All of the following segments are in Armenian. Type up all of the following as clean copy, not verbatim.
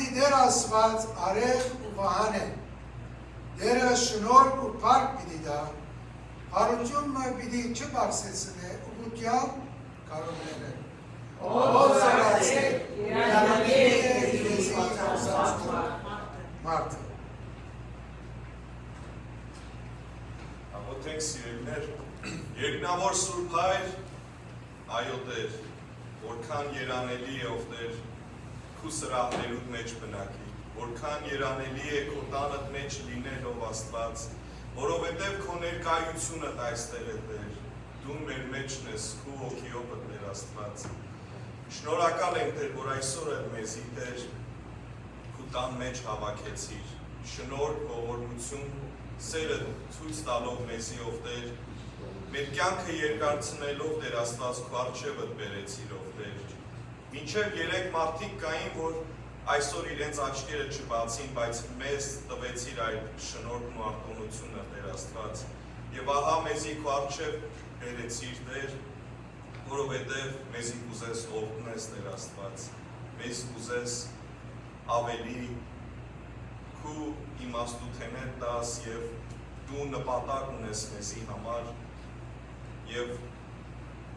Քանզի դեր ասված արև ու վահան է, դերը շնորհք ու փառք պիտի դա, հարությունը պիտի չբարձեցնե ուղղության կարողներ է։ Ով զորացել, երանալի է իրենցի կամսած մարդը։ Աղոթենք սիրելիներ, երկնավոր Սուրբ Հայր, այո Տեր, որքան երանելի է ով Տեր, քու սրահներուդ մեջ բնակի, որքան երանելի է քո տանդ մեջ լինել ով Աստված, որովհետև քո ներկայությունդ այստեղ է Տեր, դու մեր մեջն ես, քու հոգիով Տեր Աստված։ Շնորհակալ ենք Տեր, որ այսօր էլ մեզի Տեր, քու տան մեջ հավաքեցիր, շնորհք, ողորմություն, սերը ցույց տալով մեզի ով Տեր, մեր կյանքը երկարցնելով Տեր Աստված քո առջևդ բերեցիր ով Տեր։ Մինչև 3 մարդիկ կային, որ այսօր իրենց աչքերը չբացին, բայց մեզ տվեցիր այդ շնորհքն ու արտոնությունը Տեր Աստված։ Եվ ահա մեզի քո առջև բերեցիր Տեր, որովհետև մեզի կուզես օրհնես Տեր Աստված, մեզ կուզես ավելի քու իմաստութեներ տաս և դու նպատակ ունես մեզի համար և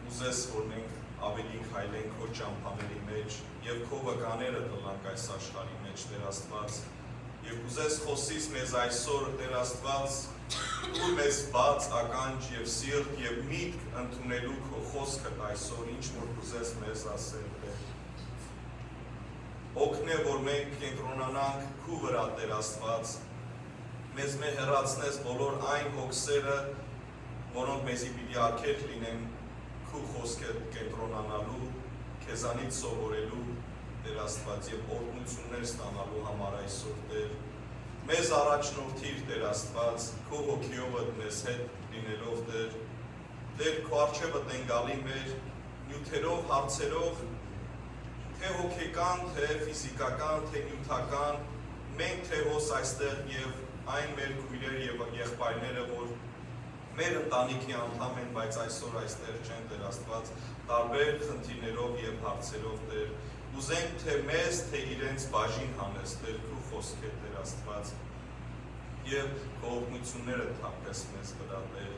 ուզես, որ մենք ավելի քայլենք քո ճամփաների մեջ և քո վկաները տլանք այս աշխարհի մեջ Տեր Աստված և ուզես խոսիս մեզ այսօր Տեր Աստված ու մեզ բաց ականջ և սիրտ և միտք ընդունելու քո խոսքդ այսօր ինչ որ կուզես մեզ ասել Տեր օգնե որ մենք կենտրոնանանք քու վրա Տեր Աստված մեզ հեռացնես բոլոր այն հոգսերը որոնք մեզի պիտի արգելք լինեն քու խոսքդ կենտրոնանալու քեզանից սովորելու Տեր Աստված և օրհնություններ ստանալու համար այսօր Տեր մեզ առաջնորդիր Տեր Աստված քո հոգիովդ մեզ հետ լինելով Տեր Տեր քո առջևդ են գալի մեր նյութերով հարցերով թե հոգեկան, թե ֆիզիկական, թե նյութական, մենք թե հոս այստեղ և այն մեր քույրեր և եղբայրները, որ մեր ընտանիքի անդամ են, բայց այսօր այստեղ չեն Տեր Աստված, տարբեր խնդիրներով և հարցերով Տեր, ուզենք թե մեզ, թե իրենց բաժին հանես Տեր քու խոսքեր Տեր Աստված և քո օրհնությունները թափես մեզ վրա Տեր,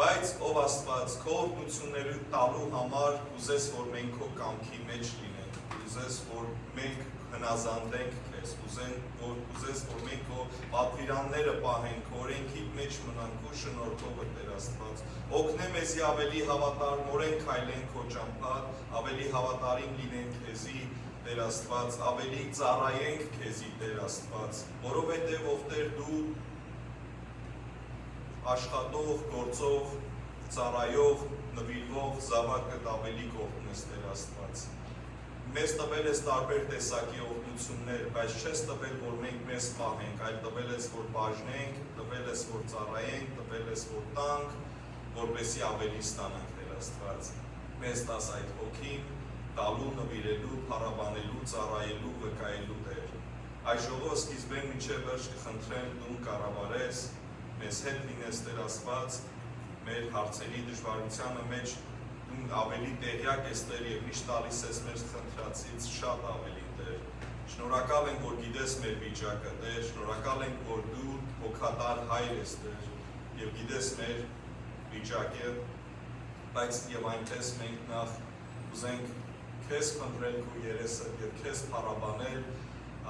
բայց ով Աստված, քո օրհնությունները տալու համար ուզես, որ մենք քո կամքի մեջ լինենք, ուզես, որ մենք հնազանդենք քեզ, ուզես, որ մենք քո պատվիրանները պահենք, քո օրենքի մեջ մնանք ու շնորհքով Տեր Աստված, օգնե մեզի ավելի հավատարմորեն քայլենք քո ճամփար, ավելի հավատարիմ լինենք քեզի Տեր Աստված, ավելի ծառայենք քեզի Տեր Աստված, որովհետև ով Տեր դու աշխատող, գործող, ծառայող, նվիրվող, զավակդ ավելի կօգնես Տեր Աստված։ Մեզ տվել ես տարբեր տեսակի օրհնություններ, բայց չես տվել, որ մենք մեզ պահենք, այլ տվել ես, որ բաժնենք, տվել ես, որ ծառայենք, տվել ես, որ տանք, որպեսզի ավելի ստանանք Տեր Աստված։ Մեզ տաս այդ հոգին, տալու, նվիրելու, փառաբանելու, ծառայելու, վկայելու Տեր։ Այժողով սկիզբեն մինչև վերջ կխնդրեմ դու կառավարես, մեզ հետ լինես Տեր Աստված, մեր հարցերի դժվարությանը մեջ դու ավելի տեղյակ ես Տեր և միշտ տալիս ես մեր խնդրածից շատ ավելի Տեր։ Շնորհակալ ենք, որ գիտես մեր վիճակը Տեր, շնորհակալ ենք, որ դու հոգատար Հայր ես Տեր և գիտես մեր վիճակը, բայց և այնպես մենք նախ ուզենք քեզ խնդրել քո երեսը և քեզ փառաբանել,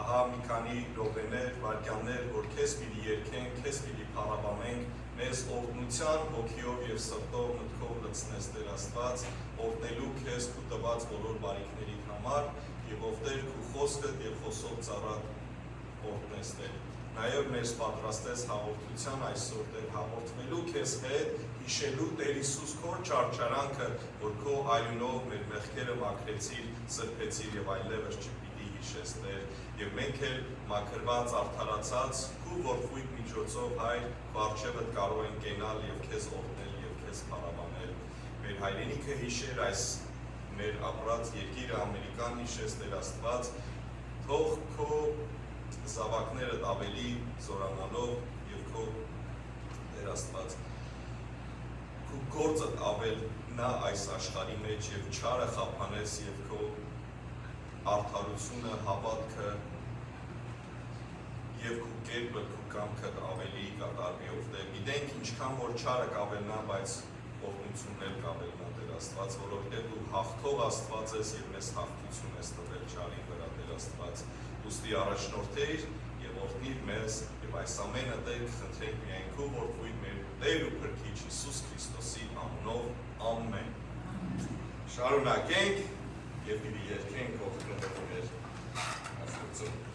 ահա մի քանի րոպեներ, վայրկյաններ, որ քեզ պիտի երգենք, քեզ պիտի փառաբանենք, մեզ օրհնության հոգիով և սրտով մտքով լցնես Տեր Աստված, օրհնելու քեզ քու տված բոլոր բարիքների համար և ով Տեր քու խոսքդ և խոսող ծառատ օրհնես Տեր։ Նաև մեզ պատրաստես հաղորդության այսօր Տեր հաղորդվելու քեզ հետ, հիշելու Տեր Հիսուս քո չարչարանքը, որ քո արյունով մեր մեղքերը մաքրեցիր, սրբեցիր և այլևս չպիտի հիշես Տեր, և մենք էլ մաքրված, արդարացած, քու որդվույթ միջոցով Հայր, քո առջևդ կարող ենք կենալ և քեզ օրհնել և քեզ փառաբանել։ Մեր հայրենիքը հիշեր այս մեր ապրած երկիրը Ամերիկան հիշես Տեր Աստված, թող քո զավակներդ ավելի զորանալով և քո Տեր Աստված քո գործդ ավելնա այս աշխարհի մեջ և չարը խափանես և քո արդարությունը, հավատքը եւ քո կերպը քո կամքը ավելի կատարվի ով գիտենք ինչքան որ չարը կավելնա, բայց օրհնություններ կավելնա Տեր Աստված, որովհետեւ դու հաղթող Աստված ես եւ մեզ հաղթություն ես տվել չարի վրա Տեր Աստված։ Ուստի առաջնորդիր եւ օրհնիր մեզ եւ այս ամենը Տեր խնդրենք միայն քո որդու մեր Տեր ու Փրկիչ Հիսուս Քրիստոսի անունով ամեն։ Շարունակենք եւ պիտի երգենք օգնելով մեր Աստծուն։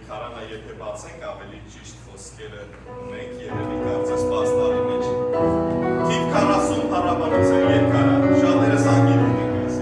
Քարանա եթե բացենք ավելի ճիշտ խոսքերը ունենք երևի կարծես պաստարի մեջ թիվ 40 փառաբանության երկարը շատերը զանգել ունենք այս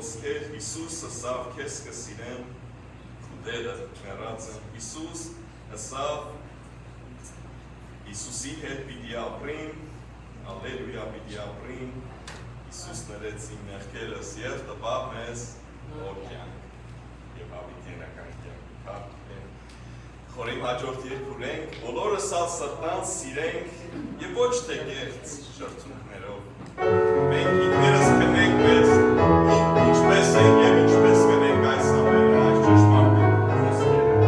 խոսքեր, Հիսուս ասավ, քեզ կսիրեմ, քու դերը մեռած եմ, Հիսուս ասավ, Հիսուսի հետ պիտի ապրիմ, Ալելույա պիտի ապրիմ, Հիսուս ներեց իմ մեղքերս և տպավ մեզ նոր կյանք և հավիտենական կյանք։ Խորիմ հաջորդ երբ ունենք, բոլորս ալ սրտան սիրենք և ոչ թե կեղծ շրթունքներով։ Մենք ինքներս կնենք մեզ, ինչպես ենք և ինչպես կնենք այս ամենը, այս ճշմարտի խոսքերը։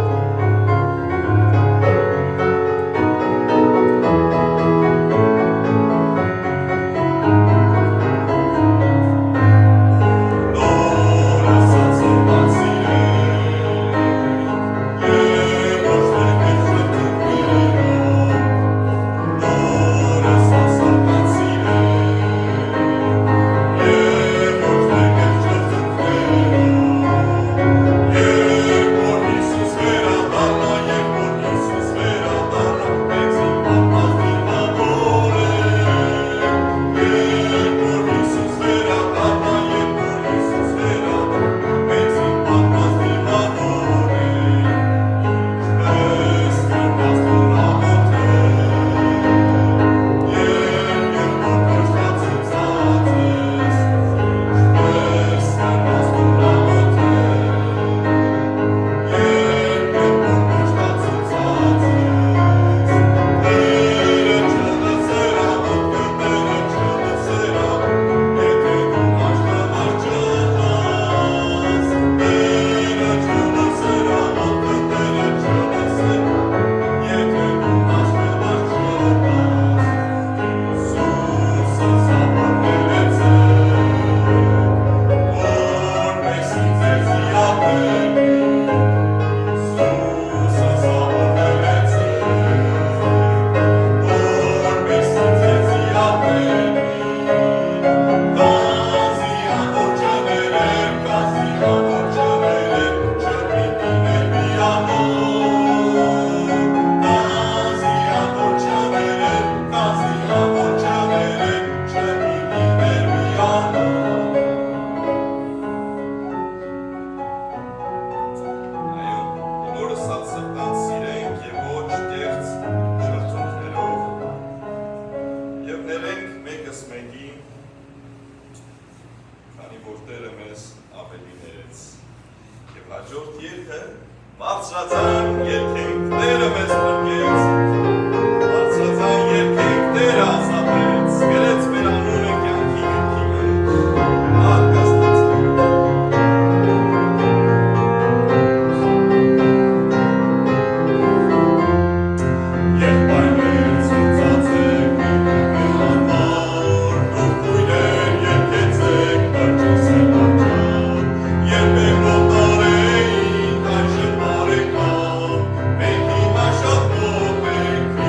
Մենք հիմա շատ մոտ ենք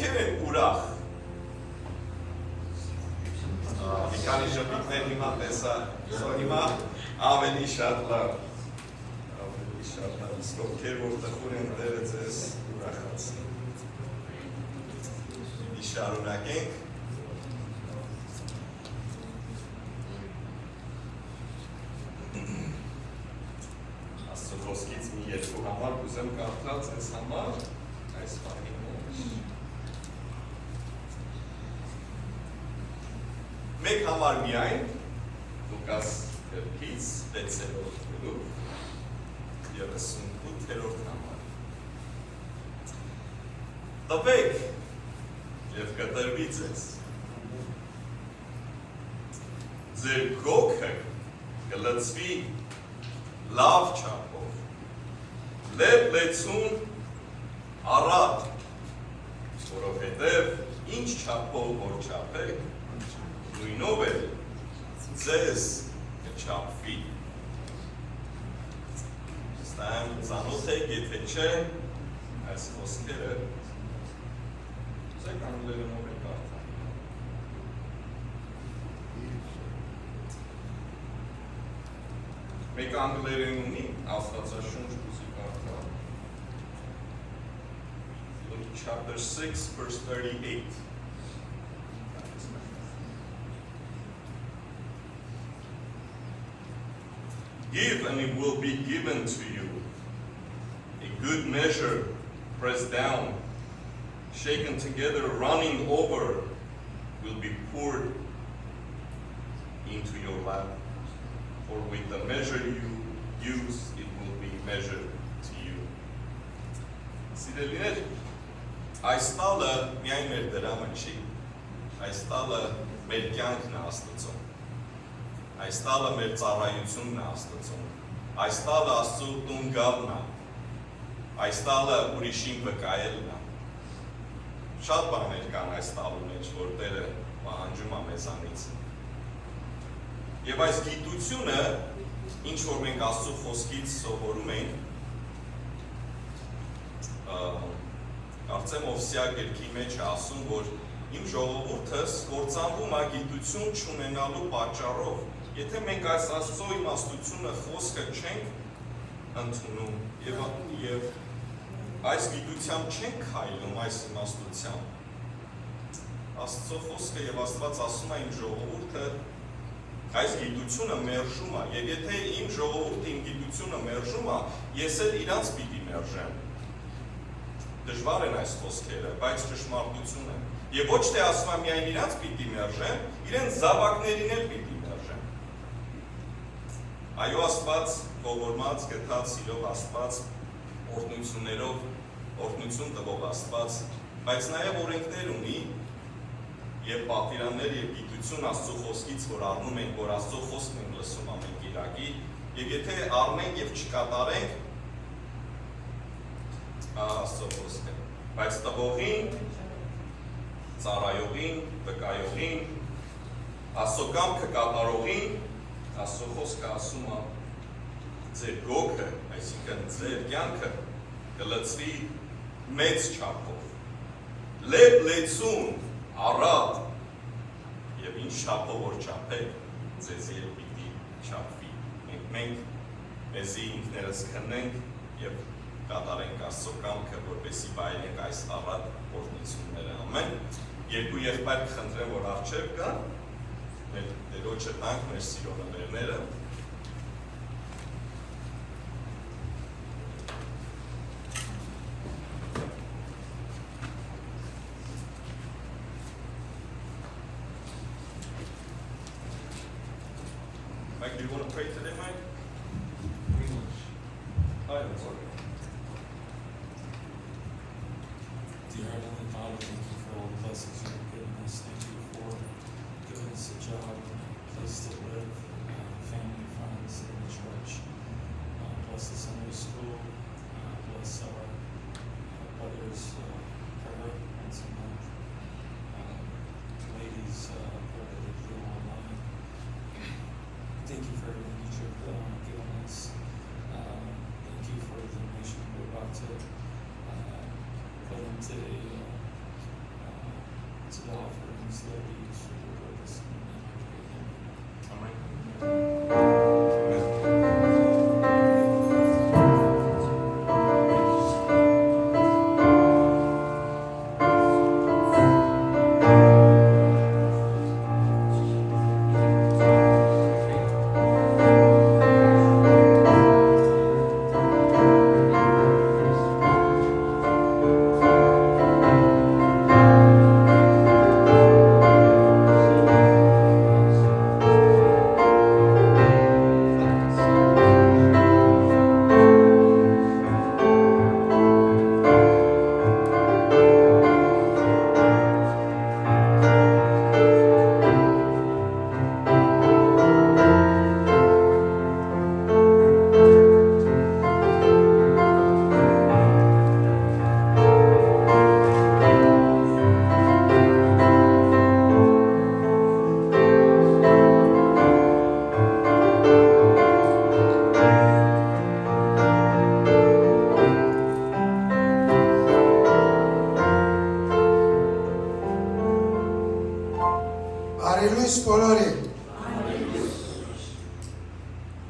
Ովքեր են ուրախ։ Մի քանի ժպիտներ հիմա տեսա, հիմա ավելի շատ լավ։ Ավելի շատ լավ, իսկ ովքեր որ տխուր են Տերը ձեզ ուրախացնի։ Մի շարունակենք։ Աստծո խոսքից մի երկու համար կուզեմ կարդալ ձեզ համար այս պահին մեջ։ Մեկ համար միայն Լուկաս գրքից 6-րդ գլուխ 38-րդ համար։ Տվեք և կտրվի ձեզ։ Ձեր գոգը կլցվի լավ չափով, լեցուն առատ, որովհետև ինչ չափով որ չափեք, նույնով էլ ձեզ կչափվի։ Ստայեմ ծանոթ եք, եթե չէ, այս խոսքերը ձեկ անգլերենով եք կարդալ։ Մեկ անգլերեն ունի, Աստվածաշունչ կուզի կարդալ։ Luke chapter 6 verse 38. Give and it will be given to you. A good measure, pressed down, shaken together, running over, will be poured into your lap. For with the measure you use, it will be measured to you. Սիրելիներ, այս տալը միայն մեր դրամը չի, այս տալը մեր կյանքն է Աստծո, այս տալը մեր ծառայությունն է Աստծո, այս տալը Աստծո տուն գալն է, այս տալը ուրիշին վկայելն է։ Շատ բաներ կան այս տալու մեջ, որ Տերը պահանջում է մեզանից։ Եվ այս գիտությունը, ինչ որ մենք Աստծո խոսքից սովորում ենք, կարծեմ Ովսեա գրքի մեջ է ասում, որ իմ ժողովուրդս կործանվում է գիտություն չունենալու պատճառով, եթե մենք այս Աստծո իմաստությունը խոսքը չենք ընդունում եւ այս գիտությամբ չենք քայլում այս իմաստությամբ, Աստծո խոսքը եւ Աստված ասում է իմ ժողովուրդը այս գիտությունը մերժում է, եւ եթե իմ ժողովուրդը իմ գիտությունը մերժում է, ես էլ իրանց պիտի մերժեմ։ Դժվար են այս խոսքերը, բայց ճշմարտություն է։ Եվ ոչ թե ասում եմ միայն իրանց պիտի մերժեմ, իրենց զավակներին էլ պիտի մերժեմ։ Այո, Աստված ողորմած, գթած, սիրող Աստված, օրհնություններով, օրհնություն տվող Աստված, բայց նաև օրենքներ ունի եւ պատվիրաններ եւ գիտություն Աստծո խոսքից, որ առնում ենք, որ Աստծո խոսքն ենք լսում ամեն կիրակի, եւ եթե առնենք եւ չկատարենք, Աստծո խոսքը, բայց տվողին, ծառայողին, վկայողին, Աստծո կամքը կատարողին, Աստծո խոսքը ասում է, ձեր գոգը, այսինքն ձեր կյանքը կլցվի մեծ չափով, լեցուն, առատ, եւ ինչ չափով որ չափեք, ձեզ էլ պիտի չափվի։ Մենք մեզի ինքներս քննենք եւ կատարենք Աստծո կամքը, որպեսզի վայելենք այս առատ օրհնությունները։ Ամեն։ Երկու եղբայր կխնդրեմ, որ առջև գան, մեր Տերոջը տանք մեր սիրողներները։ Mike, do you want to pray today, Mike? English. Hi, I'm sorry. Dear Heavenly Father, thank you for all the blessings you have given us. Thank you for giving us a job, a place to live, family, friends in the church. Bless the Sunday school. Bless our brothers, prayer once a month. Ladies, prayer that they do online. Thank you for everything that you've given us. Thank you for the the offerings that we use for the purpose. Amen. Բարելույս բոլորի։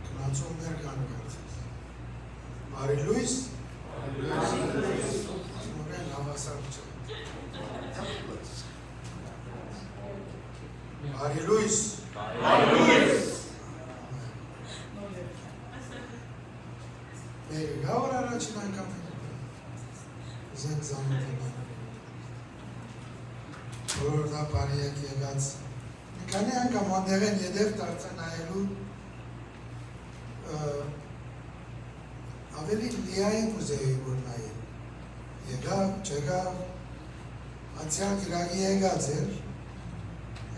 Գնացում մեր կանգնած։ Բարելույս։ Մորեն հավասար չէ։ Բարելույս։ Մեր գավր առաջին անգամ զենք զանոթը բոլոր դա բարի եք եղած Քանի անգամ անդեղեն յետև դարձանայելու ավելի լիային կուզեի որ նայել, եկավ, չեկավ, անցյալ կիրագի եկած էր,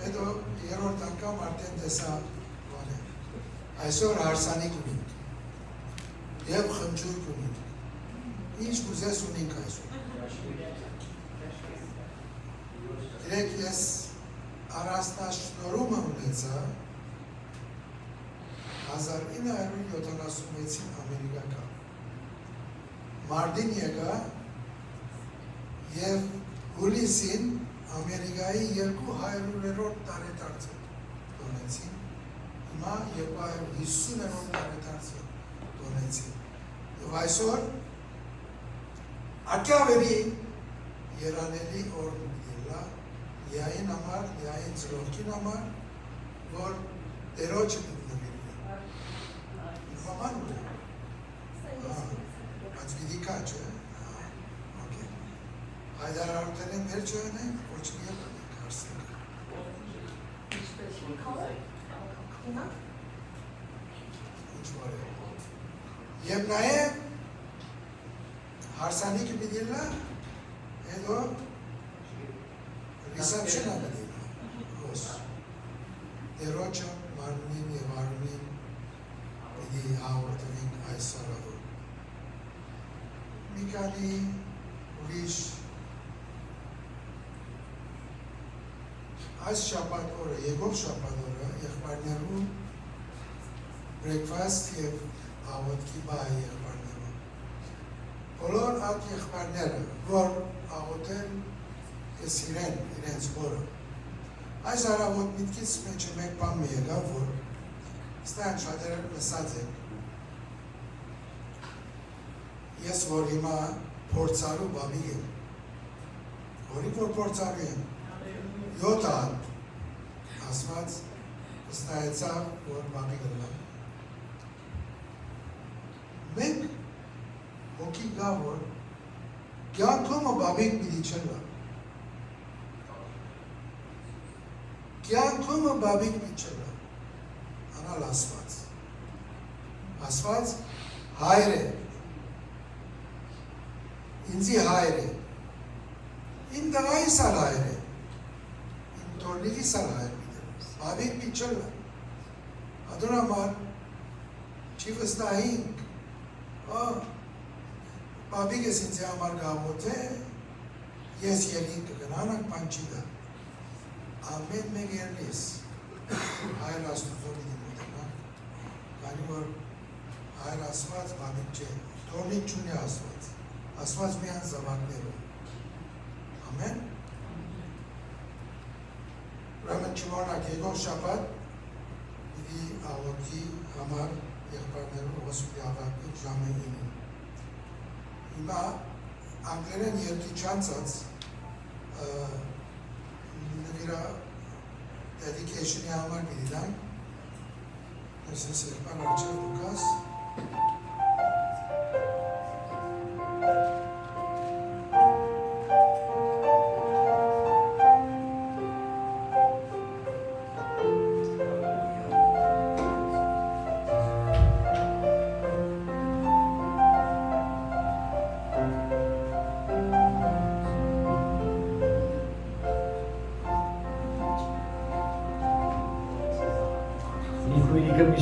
հետո երորդ անգամ արդեն տեսա բան է, այսօր հարսանիք ունինք, և խնջույք ունինք, ինչ կուզես ունինք այսօր, իրեք ես առանձնաշնորհումը ունեցա 1976 Ամերիկա կա։ Մարտին եկա և հուլիսին Ամերիկայի 200-րդ տարեդարձը տոնեցին, հիմա 250-րդ տարեդարձը տոնեցին։ Եվ այսօր ակյավերի երանելի օր դիլա Յային համար, յային ծրողքին համար, որ դերոչը դնվիրվի։ Նվաման ու է։ Բայց վիդի կա չէ։ Հայդար արդեն են մեր չեն են, ոչ միև ենք հարսենք։ Ինչ որ է։ Եվ նաև հարսանիքը միդիլա, հետո Reception ամենին, հոս, դերոչը, մարմնին և արմին պիտի հաղորդվենք այս սարավոր։ Մի կանի ուրիշ այս շապատ օրը, եկով շապատ օրը, եղբարներու breakfast և հաղորդքի բայ եղբարներու։ Բոլոր այդ եղբարները, որ հաղորդել կսիրեն իրենց որը։ Այս առավոտ միտքից մեջը մեկ բան մի եկավ, որ ստան շատերը լսած են։ Ես որ հիմա փորձարու բաբի եմ, որի որ փորձարու եմ, 7 հատ ասված վստահեցավ, որ բաբի գնա։ Մենք հոգի գա, որ կյանքումը բաբիկ պիտի չլա։ Կյանքումը բաբիկ պիտի չլա։ Անալ ասված։ Ասված հայր է։ Ինձի հայր է։ Իմ տղայիս ալ հայր է։ Իմ տորնիկիս ալ հայր պիտի։ Բաբիկ պիտի չլա։ Ադոր համար չի վստահինք։ Բաբիկ ես ինձի համար գավոտ է, ես ելին կգնանանք բան չի դա։ Ամեն մեկ երնիս հայր աստուծո պիտի մոտենա, քանի որ հայր ասված բաբիկ չէ, տորնիկ չունի ասված, ասված միան զավակներով։ Ամեն։ շիվանակ եկող շաբաթ պիտի աղորդի համար եղբայրներով ոսպի ավարտի ժամը 9-ին։ Հիմա անգլերեն երկի չանցած նվիրա dedication-ի համար պիտի դանք, ես եղբայր Ռաչել Լուկաս,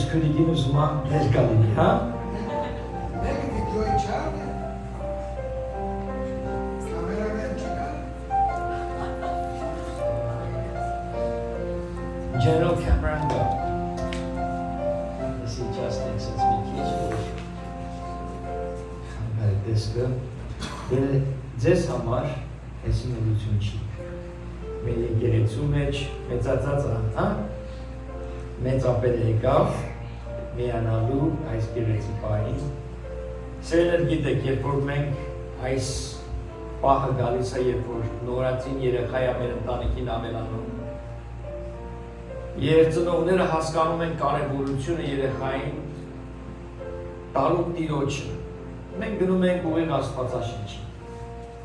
Քրիգին ուզում է ներկա լինի, հա? Մեկը վիդեոյի չարն է, կամերաներ չկա։ General camera go. This is just since vacation. But this go. Ձեզ համար այս նորություն չի։ Մեր եկեղեցու մեջ մեծացած հա? Մեծապել եկավ միանալու այս գեղեցիկային։ Սերներ գիտեք, երբ որ մենք այս պահը գալիս է, երբ որ նորածին երեխայ է մեր ընտանիքին ավելանում։ Երբ ծնողները հասկանում են կարևորությունը երեխային տալու տիրոջը, մենք գնում ենք ուղիղ Աստվածաշնչին։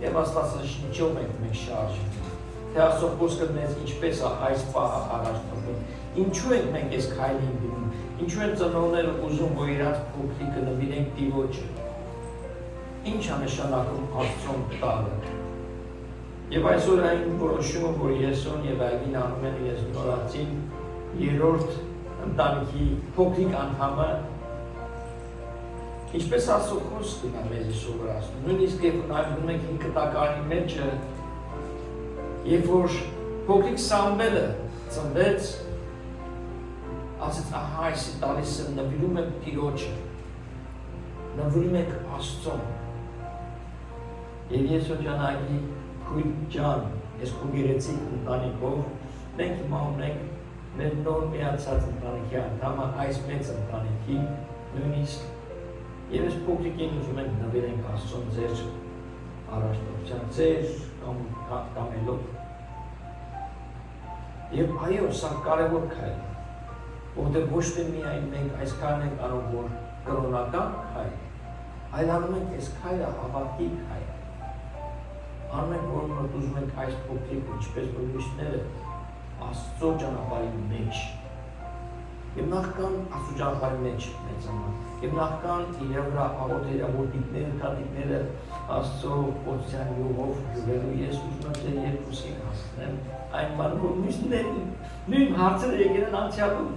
Եվ Աստվածաշնչով մենք շարժվում։ Թե Աստծո խոսքը մեզ ինչպես է այս պահը առաջնորդում։ Ինչու ենք մենք այս քայլին գնում։ Ինչու են ծնողները ուզում, որ իրաց փոքրիկը նվիրեն Տիրոջը։ Ինչ է նշանակում Աստծուն տալը։ Եվ այսօր այն որոշումը, որ Եսոն եւ Այգին անում են, ես նորածին երրորդ ընտանիքի փոքրիկ անդամը, ինչպես Աստծո խոսքն է մեզ սովորացնում։ Նույնիսկ երբ նայում ենք 5 տակարանի մեջը, երբ որ փոքրիկ Սամվելը ծնվեց, ասեց, ահա այսի տալիս եմ, նվիրում եմ Տիրոջը, նվիրում ենք Աստծուն։ Եվ ես օջանագի քույր ջան, ես քո գերեցիկ ընտանիքով, մենք հիմա ունենք մեր նոր միացած ընտանիքի անդամը, այս մեծ ընտանիքի, նույնիսկ, եւ ես փոքրիկին ուզում ենք նվիրենք Աստծուն ձեր առաջնորդության, ձեր կամելով։ Եվ այո, սա կարևոր քայլ է, որտեղ ոչ թե միայն մենք այս քայլն ենք անում, որ կրոնական քայլ, այլ անում ենք այս քայլը հավատքի քայլ։ Անում ենք, որ ուզում ենք այս փոքրիկ, ինչպես որ մյուսները Աստծո ճանապարհի մեջ։ Եվ նախքան Աստծո ճանապարհի մեջ մեծանան, եւ նախքան իր վրա աղոթերավորտիկները, տատիկները Աստծո օծյան յուղով յուղելու ես ուզում եմ ձեր երկուսին հասնեմ այն բանը, որ մյուսները նույն հարցերը եկել են անցյալում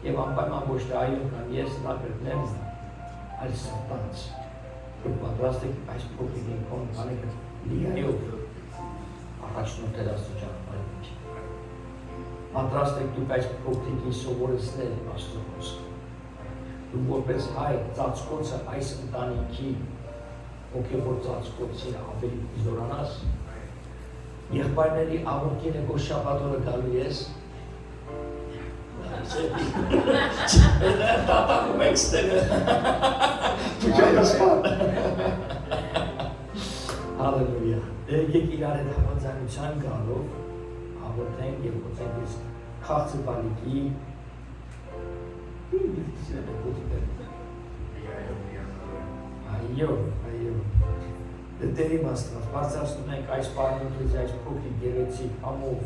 եւ անպայման ոչ թե այո կամ ես նա կրկնեմ, այլ սատանց, որ պատրաստ եք այս փոքրիկին կոնտանեկը լիայով առաջնորդել Աստծո ճանապարհի մեջ։ Պատրաստ եք դուք այս փոքրիկին սովորեցնել Աստծո խոսքը։ Դու որպես հայ ծածկոցը այս ընտանիքի հոգևոր ծածկոցին ավելի զորանաս։ Եղբայրների աղոթքին եկող շաբաթ օրը գալու ես։ Տատակում եք ստեղը։ Հալելույա։ Եկեք իրար հետ հավանձանության գալով աղոթենք և ողջենք ես քաղցը բալիկի Այո, դերի մաստված, բարձրացնում ենք այս պարնոթից այս փոքրիկ գեղեցիկ ամով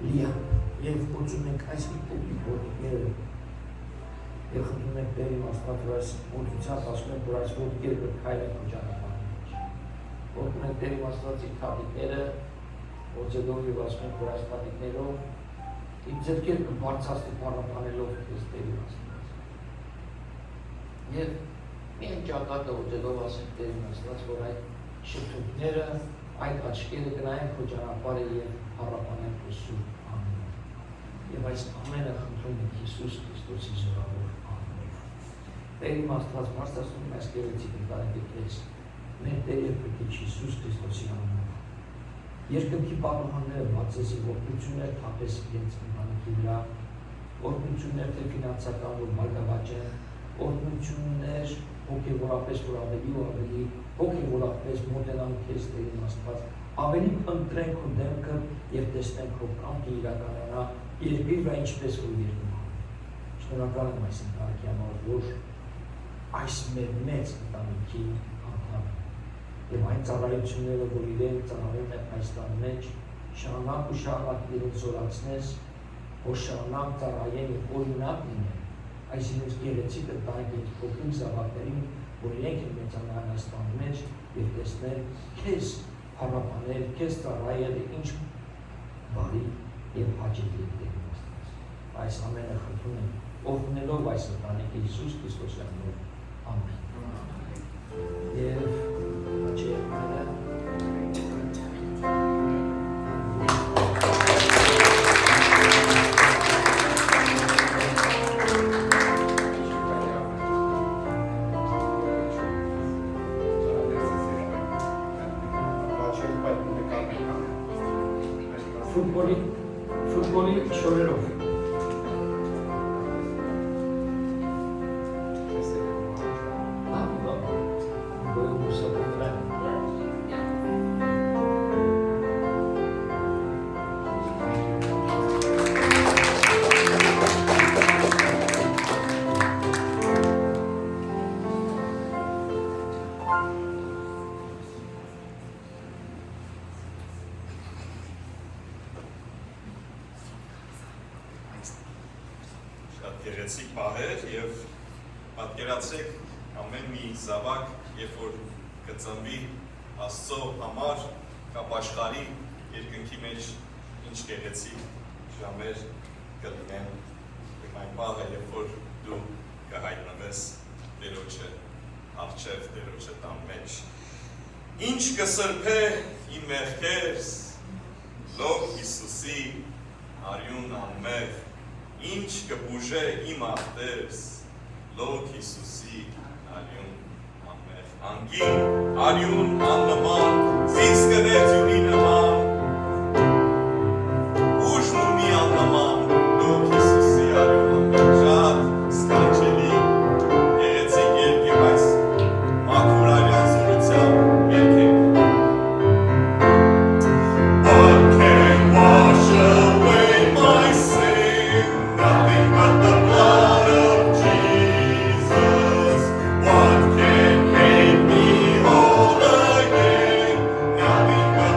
լիան և ողջում ենք այս փոքրիկ որդիկները և խնդրում ենք դերի մաստված, որ այս որդությամբ ասում ենք, որ այս որդիկերը քայլեն քո ճանապարհի մեջ։ Ողջում ենք դերի մաստվածի թաթիկները, ողջելով և ասում ենք, որ այս թաթիկներով իմ ձեռքերը կբարձրացնի պարապանելով քեզ Տերի Աստված։ Եվ միայն ճակատը ողջելով ասենք Տերին Աստված, որ այդ շփթունքները, այդ աչքերը գնային քո ճանապարհը և պարապանեն քո սուրբ անունով։ Եվ այս ամենը խնդրում ենք Հիսուս Քրիստոսի զորավոր անունով։ Տերին Աստված բարձրացնում այս գեղեցիկ ընտանիքի քեզ, մեր Տեր և Փրկիչ Հիսուս Քրիստոսի անունով։ Ամեն։ Եվ այս ամենը խնդրում ենք Հիսուս Քրիստոսի զորավոր անունով։ Տերին Աստված բարձրացնում այս գեղեցիկ ընտանիքի քեզ, մեր Տեր և Փրկիչ Հիսուս Քրիստոսի անունով։ երկնքի պատուհանները բացեցին, օգնություններ թափես իրենց ընտանիքի վրա, օգնություններ թե ֆինանսական, որ բարգավաճեն, օգնություններ հոգևորապես, որ ավելի ու ավելի հոգևորապես մոտենան քեզ Տեր Աստված, ավելի փնտրենք քո դեմքը եւ տեսնենք քո կամքը իրականանա երկրի վրա ինչպես որ երկրում։ Շնորհակալ եմ այս ընտանիքի համար, որ այս մեր մեծ ընտանիքի անդամ եւ այն ծառայությունները, որ իրեն ծառայում են այս տան մեջ, շարունակ ու շարունակ իրեն զորացնես, որ շարունակ ծառայեն եւ օրինակ լինեն այս իրենց գեղեցիկ ընտանիքի փոքրիկ զավակներին, որ իրենք են մեծանան այս տան մեջ եւ տեսնել քեզ հարապանել, քեզ ծառայել ինչ բարի եւ հաճելի Տեր Աստված։ Այս ամենը խնդրում եմ, օգնելով այս ընտանիքի Հիսուս Քրիստոսի անունով, ամեն։ Եվ աչերները ֆուտբոլի շորերով Գեղեցիկ պահեր եւ պատկերացրեք ամեն մի զավակ, երբ որ կծնվի Աստծո համար կամ աշխարհի երկնքի մեջ ինչ գեղեցիկ ժամեր կլինեն եւ այն պահը, երբ որ դու կհայտնվես Տերոջը առջև Տերոջը տան մեջ։ Ինչ կսրբե իմ մեղքերս, լով Հիսուսի արյուն անմեղ, ինչ կբուժե իմ աղտերս, լոք Հիսուսի արյուն անմեղ, անգին արյուն աննման, զինց կնեցյունի նման, ուժն ունի աննման, լոք Հիսուսի արյուն անմեղ, շատ սկանչելի, գեղեցիկ երգ եմ այս մաքուր արյան զորությամբ երգ եմ։ What can wash away my sin? Nothing but the blood of Jesus. What can make me whole again? Nothing but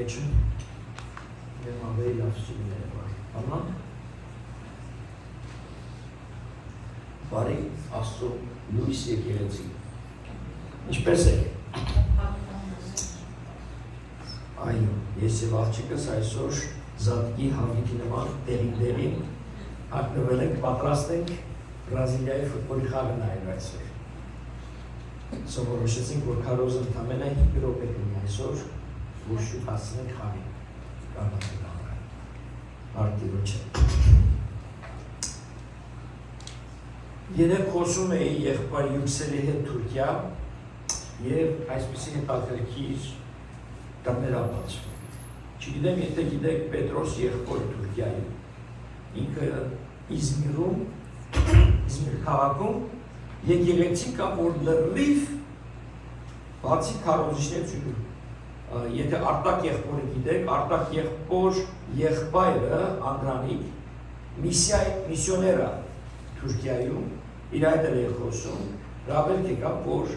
մեջ եմ ավելի լավ սիրուներ եմ Աման բարի Աստծո լույս եկեղեցի ինչպես է այո ես եւ աղջիկս այսօր զատկի հավիքի նման տեղին հագնվել ենք պատրաստ ենք Բրազիլիայի ֆուտբոլի խաղը նայել այսօր Սովորոշեցինք, որ քարոզը ընդամենը 5 րոպե կլինի այսօր, որ շուտ հասցնենք խաղին, կարողանանք հանրային, արտիրոջ է։ Երեք խոսում էի եղբայր Յուքսելի հետ Թուրքիա և այսպիսի հետաքրքիր դռներ բացվում։ Չգիտեմ, եթե գիտեք Պետրոս եղբոր Թուրքիայում, ինքը Իզմիր քաղաքում եկեղեցի կա, որ լրիվ բացի քարոզիչներից եթե Արտակ եղբորը գիտեք, Արտակ եղբոր եղբայրը Անդրանիկ միսիոներ է Թուրքիայում, իր հետ էլ է խոսում, ռաբել կա, որ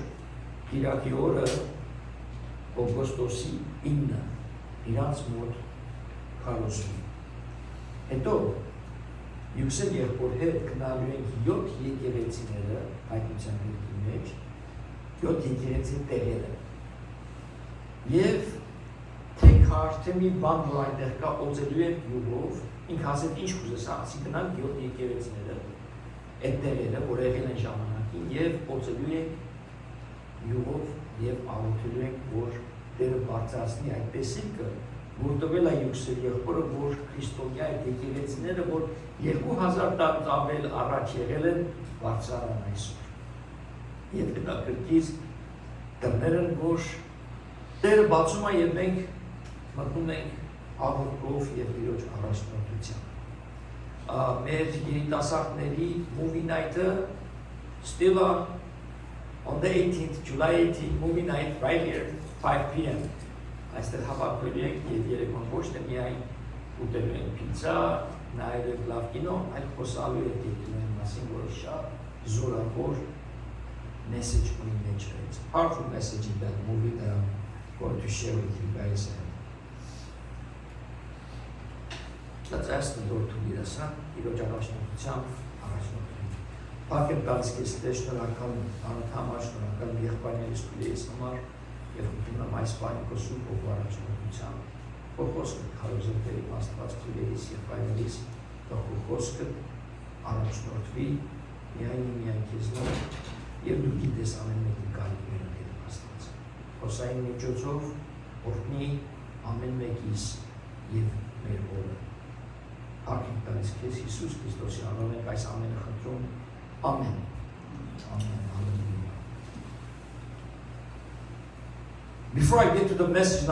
Կիրակի օրը օգոստոսի 9 իրանց մոտ քարոզում։ Հետո Յուքսել եղբոր հետ գնալու ենք 7 եկեղեցիները հայտնության գրքի մեջ, 7 եկեղեցի տեղերը։ Եվ թե քար, թե մի բան, որ այնտեղ կա օծելու ենք յուղով, ինք ասեց ինչ կուզես, ասի գնանք 7 եկեղեցիները, այդ տեղերը, որ եղել են ժամանակին, եւ օծելու ենք յուղով եւ աղոթելու ենք, որ Տերը բարձրացնի այդ տեսիլքը, որ տվել է Յուքսել եղբորը, որ քրիստոնյա այդ եկեղեցիները, որ 2000 տարուց ավել առաջ եղել են բարձրանում այսօր։ Եվ հետաքրքիր դռներ են, որ Տերը բացում է եւ մենք մտնում ենք աղոթքով եւ Տիրոջ առաջնորդությամբ։ Մեր երիտասարդների movie night-ը still on the 18th, July 18th, movie night right here, 5 p.m. Այստեղ հավաքվելու ենք եւ երեկոն ոչ թե միայն ուտելու ենք պիցա, նայել ենք լավ կինո, այլ խոսալու ենք կինոյի մասին, որը շատ զորավոր message ունի մեջ է։ Powerful message in that movie that I'm going to share with you guys. Let's ask the Lord to lead us, Իրոջ առաջնորդությամբ առաջնորդենք։ Փակեմ տալիս քեզ շնորհակալ անընդհատ շնորհակալ եղբայրներիս քույրերիս համար եւ ուսումնամ այս բանի կոսու փոխ առաջնորդությամբ։ Քո խոսքը քարոզների Աստված քույրերիս եւ եղբայրներիս քո խոսքը առաջնորդվի միայն քեզնով եւ դու գիտես ամեն մեկի կարիքները դեպի Աստված։ Խոսային միջոցով օրհնի ամեն մեկիս եւ մեր օրը։ Ակին տալիս քեզ Հիսուս Քրիստոսի անունով այս ամենը խնդրում։ Ամեն։ Ամեն։ Hallelujah. Before I get to the message, I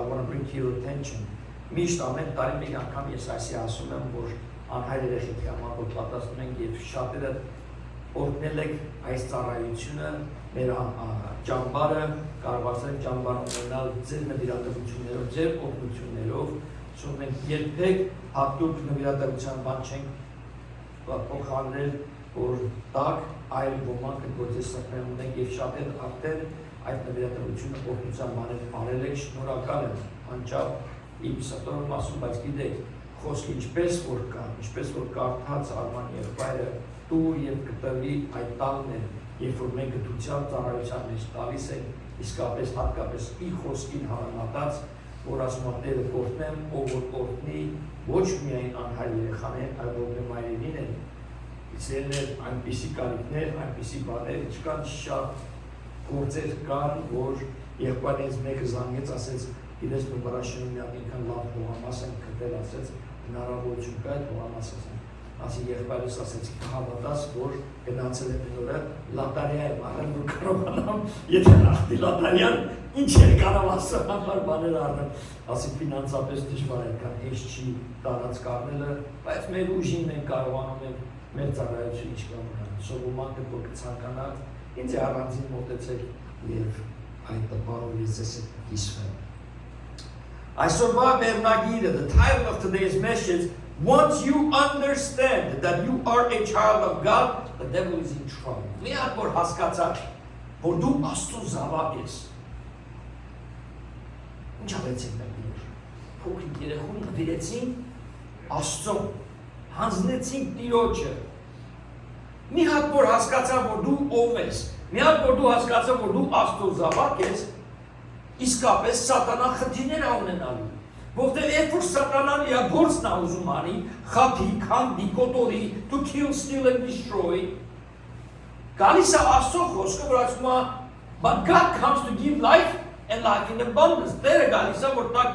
want to bring to your attention. Միշտ ամեն տարի մեկ անգամ ես այսի ասում եմ, որ անհայր երեխեքի համար որ պատասխանում ենք եւ շատերը օրհնել եք այս ծառայությունը, մեր ճամբարը, կարողացել եք ճամբարը ունենալ ձեր նվիրատվություններով, ձեր օգնություններով, որ մենք երբեք հատուկ նվիրատվության բան չենք փոխարինել, որ տակ այլ ոմանք գործի սակրան ունենք եւ շատեր արդեն այդ նվիրատվությունը օգնության բաներ արել եք, շնորհակալ եմ, անչափ իմ սատարում ասում, բայց գիտեք, խոսքը ինչպես որ կա, ինչպես որ կարդաց Արման եղբայրը տու եւ կտվի այդ տալն է, երբ որ մենք գտության ծառայության մեջ տալիս ենք, իսկապես հատկապես իր խոսքին հավանատած, որ ասում է Տերը կօրհնեմ, ով որ կօրհնի ոչ միայն անհայր երեխաներ, այլ որ մեր մայրերին են, ցելներ այնպիսի կարիքներ, այնպիսի բաներ, ինչքան շատ գործեր կան, որ եղբայրից մեկը զանգեց, ասեց իրենց նվարաշնում միակ ինքան լավ հողամաս են գտել, ասեց հնարավորություն կա այդ հողամասը ասի եղբայրս ասեցի կհավատաս, որ գնացել է մենորը լատարիա եմ առել, որ կարողանամ, եթե նախտի լատարիան, ինչ էր կարող ասել համար բաներ առնեմ, ասի ֆինանսապես դժվար է կան, հեշտ չի տարած կարնելը, բայց մեր ուժին ենք կարողանում ենք մեր ծառայություն ինչ կան սովոմանքը, որ կցանկանալ, ինձ է առանձին մոտեցեք և այդ տպարով ես ես է կիսվեմ։ Այսօրվա վերնագիրը, the title of today's message, once you understand that you are a child of God, the devil is in trouble. Միակ որ հասկացար, որ դու Աստծո զավակ ես, Ինչ արեցին մենք։ Փոքրիկ երեխուն նվիրեցին Աստծուն, հանձնեցին Տիրոջը։ Մի հատ որ հասկացա, որ դու ով ես, մի հատ որ դու հասկացա, որ դու Աստծո զավակ ես, իսկապես սատանան խնդիրներ է ունենալու։ Որտեղ երբ որ սատանան իր գործն է ուզում անի, խաբի, քանդի, կոտորի, to kill, steal and destroy, գալիս է Աստծո խոսքը, որ ասում է, but God comes to give life and life in abundance. Տերը գալիս է, որ տա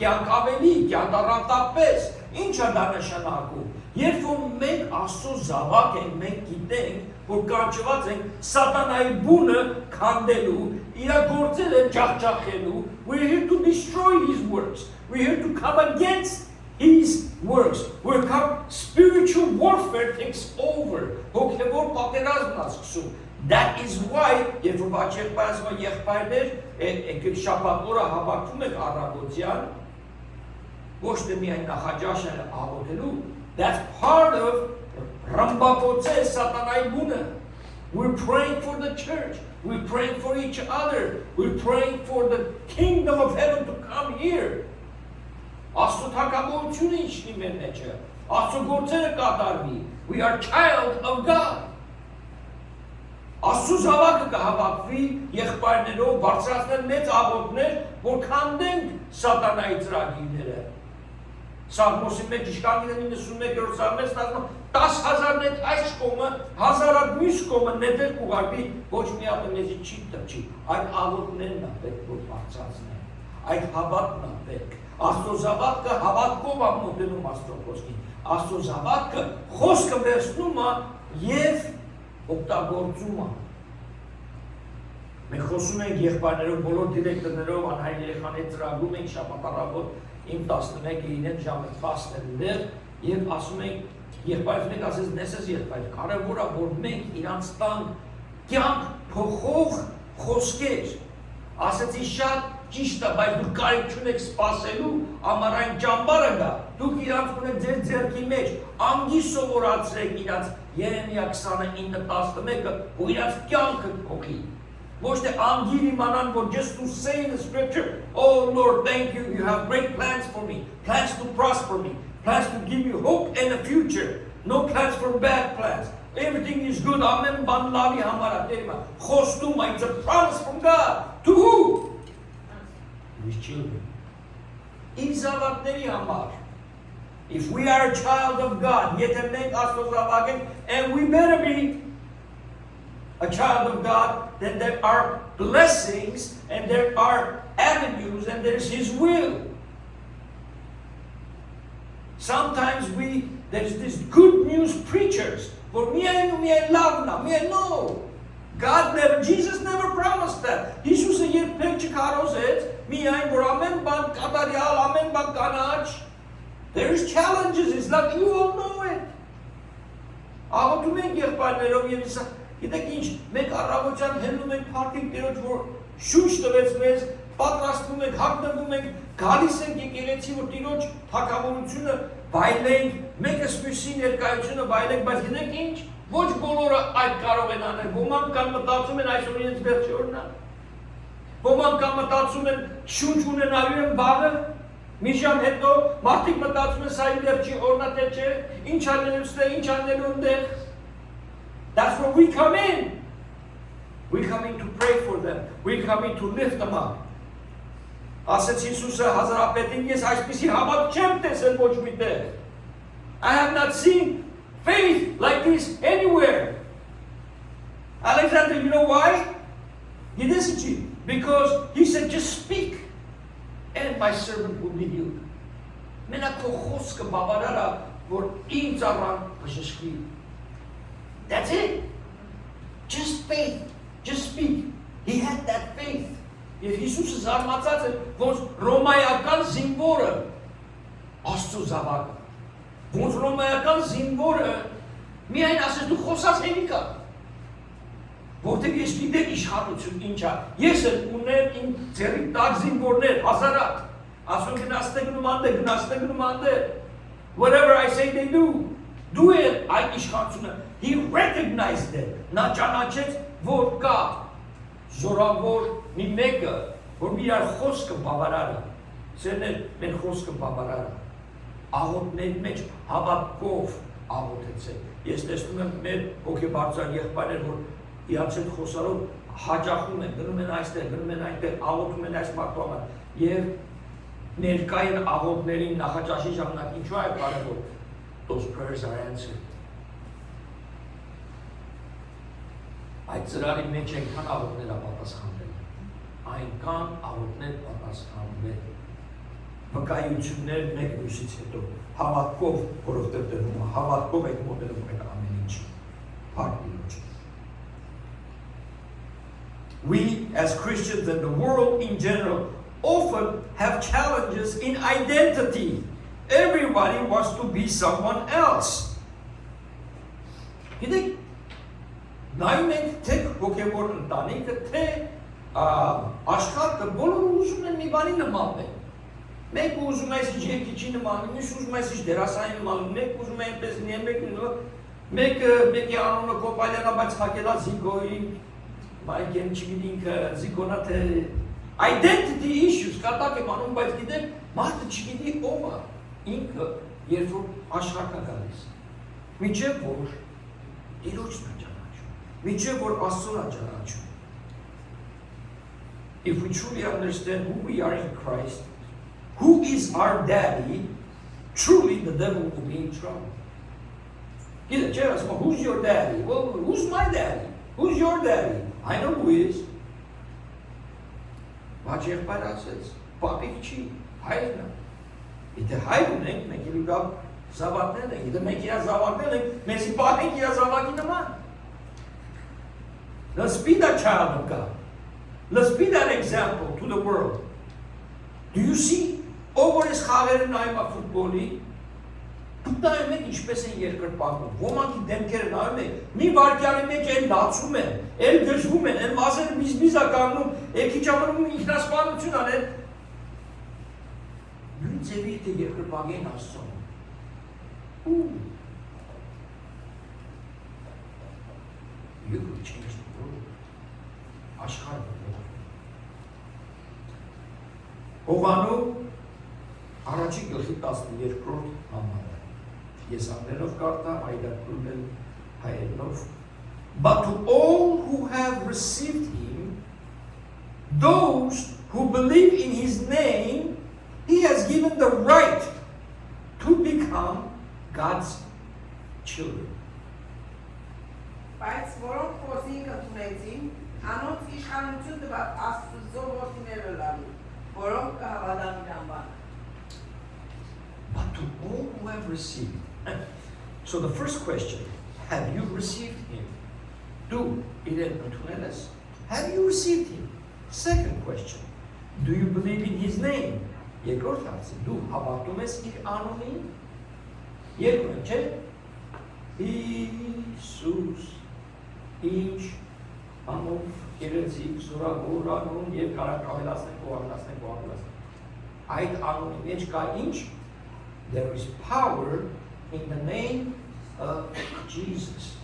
կյանք ավելի, կյանք առատապես։ Ինչ է դա նշանակում։ Երբ որ մենք Աստծո զավակ ենք, մենք գիտենք, որ կանչված ենք սատանայի բունը քանդելու, իր գործերը ջախջախելու, we're here to destroy his works. We're here to come against his works. We're come spiritual warfare takes over. Հոգևոր պատերազմն է սկսում։ That is why, երբ որ բաչեղբայրը եղբայրներ, եկեք շաբաթ օրը հավաքվում եք առավոտյան, ոչ թե միայն նախաճաշը աղոթելու, that's part of ռամբապոցե սատանայի բունը. We're praying for the church. We're praying for each other. We're praying for the kingdom of heaven to come here. Աստծո թագավորությունը իջնի մեր մեջը։ Աստծո գործերը կատարվի. We are child of God. Աստծո զավակը կհավաքվի եղբայրներով, բարձրացնել մեծ աղոթներ, որ քանդենք սատանայի ծրագիրները։ Սաղմոսի մեջ Իշկանգիլեն 91-րդ սաղմես ասում 10,000 այս կողմը, 1000 մյուս կողմը նետել կուղարկվի, ոչ մի հատ մեզի չի տպչի։ Այդ աղոթներն է պետք որ բարձրացնեն։ Այդ հավատն է պետք։ Աստծո զավակը հավատքով է մոտենում Աստծո խոսքին։ Աստծո զավակը խոսքը վերցնում է եւ օգտագործում է։ Մենք խոսում ենք եղբայրներով, բոլոր դիրեկտորներով, անհայտ երեխաների ծրագրում ենք շաբաթ իմ 11-ը ինեն ժամը 10-ը եւ ասում ենք եղբայրներ ասես նեսես եղբայր կարևոր է որ մենք իրանց տան կյանք փոխող խոսքեր ասեցի շատ ճիշտ է բայց դուք կարիք չունեք սпасելու ամառային ճամբարը գա դուք իրանց ունեք ձեր ձեռքի մեջ անգի սովորացրեք իրանց Երեմիա 29:11-ը ու իրանց կյանքը փոխի ոչ թե անգիր իմանան որ just to say in the scripture oh Lord thank you you have great plans for me plans to prosper me plans to give you hope and a future no plans for bad plans everything is good amen ban lavi hamara tema khostuma it's a promise from God to who his children izavatneri hamar if we are a child of God yet մենք Աստծո զավակ ենք and we better be a child of God, then there are blessings and there are avenues and there's His will. Sometimes there's these good news preachers. For me, I love now. Me, I know. Jesus never promised that. Jesus said, "Yer pekçi karozet, me I amen ban kadaryal, amen ban kanach." There's challenges. It's like you all know it. Աղոթ ու մենք եղբայրներով եւ իսա Գիտեք ինչ, մենք առավոտյան հելնում ենք փառքին Տերոջ, որ շուշ տվեց մեզ, պատրաստվում ենք, հագնվում ենք, գալիս ենք եկեղեցի, որ Տերոջ թագավորությունը վայելենք, մեկս մյուսի ներկայությունը վայելենք, բայց գիտեք ինչ, ոչ բոլորը այդ կարող են անել, ոմանք կան մտածում են այսօր իրենց վերջի օրն է, ոմանք կան մտածում են շունչ ունենալու են բաղը, մի ժամ հետո մարդիկ մտածում են սա իմ վերջի օրն է, թե չէ, ինչ անելու ստեղ, ինչ անելու ընդեղ That's where we come in. We come in to pray for them. We come in to lift them up. Ասեց Հիսուսը հազարապետին ես այսպիսի հավատ չեմ տեսել ոչ մի տեղ. I have not seen faith like this anywhere. Alexander, you know why? He didn't. Because he said, just speak and my servant will be healed. Մենակ քո խոսքը բավարար է, որ ինձ առան բժշկվի. That's it. Just faith. Just speak. He had that faith. If Jesus զարմացած է, ոնց ռոմայական զինվորը Աստծո զավակը, ոնց ռոմայական զինվորը միայն ասես դու խոսած հենիկա, որտեղ ես գիտեմ իշխանություն ինչ է, ես էլ ունեմ իմ ձեռի տակ զինվորներ, հազարակ, ասում գնացնեք նմանդ, whatever I say they do. Do it, այդ իշխանությունը, he recognized it, նա ճանաչեց, որ կա զորավոր մի մեկը, որ մի իրար խոսքը բավարարը, սերներ մեր խոսքը բավարարը, աղոտների մեջ հավատքով աղոթեցեք։ Ես տեսնում եմ մեր հոգեբարձար եղբայրներ, որ իրանց հետ խոսալով հաճախում են, գնում են այստեղ, գնում են այնտեղ, աղոթում են այս մարդու համար եւ ներկա են աղոթներին նախաճաշի ժամանակ, ինչու է կարևոր, those prayers are answered։ Այդ ծրարի մեջ այնքան աղոթներ պատասխանվել, այնքան աղոթներ պատասխանվել, վկայություններ մեկ մյուսից հետո, հավատքով, որովհետև տրվում է, հավատքով եք մոտենում եք ամեն ինչ, փառք Տիրոջ։ We as Christians and the world in general often have challenges in identity. Everybody wants to be someone else. Գիտեք, նայում ենք թե հոգևոր ընտանիքը, թե աշխարհը բոլորը ուզում են մի բանի նմանվել։ Մեկ ուզում է ինչ երկիչի նման, մյուս ուզում է ինչ դերասանի նման, մեկ ուզում է այնպես լինել, մեկի անունը Կոպալյանա, բայց հակելա Զիգոյի, Մայքեն չգիտինք Զիգոնա թե identity issues կատակ եմ անում, բայց գիտեք, մարդը չգիտի ով է, ինքը երբ որ աշխարհ կա գալիս։ Միջև որ Տիրոջն է ճանաչում, միջև որ Աստծուն է ճանաչում։ If we truly understand who we are in Christ, who is our daddy, truly the devil will be in trouble. Gidek, չէ, ասում, who's your daddy? Well, who's my daddy? Who's your daddy? I know who is. Բայց եղբայր ասեց, պապիկ չի, հայրն է։ Եթե հայր ունենք, մենք էլ ուղղ զավակներ ենք, եթե մենք իրա զավակներ ենք, մեզի պապիկ իրա զավակի նման։ Let's be that child of God. Let's be that example to the world. Do you see? Ով որ ես խաղերը նայում է ֆուտբոլի, նայում եք ինչպես են երկրպագում, ոմանքի դեմքերը նայում եք, մի վարկյանի մեջ էլ լացում են, էլ գժվում են, էլ մազերը բիզբիզա կանգնում, քիչամրում ինքնասպանություն անեն, նույն ձևի թե երկրպագ են Աստծուն։ You could change the world. Աշխարհը։ Հովանու առաջի գլխի 12-րդ համարը։ Ես անգլերով կարդա, այդակում էլ հայերենով։ But to all who have received him, those who believe in his name, he has given the right to become God's children. Բայց որոնք խոսին կընդունեցին, անոնց իշխանություն տված Աստծո որդիները լալու, որոնք կհավատան իր անվանը։ But to all who have received. So the first question, have you received him? Do have you received him? Second question, do you believe in his name? Երկրորդ հարցը, դու հավատում ես իր անունին? Երկրորդ, չէ՞։ Հիսուս, ինչ անով գերեզիկ, զորավոր անուն եւ կարող ավելացնենք։ Այդ անունի մեջ կա ինչ? There is power in the name of Jesus.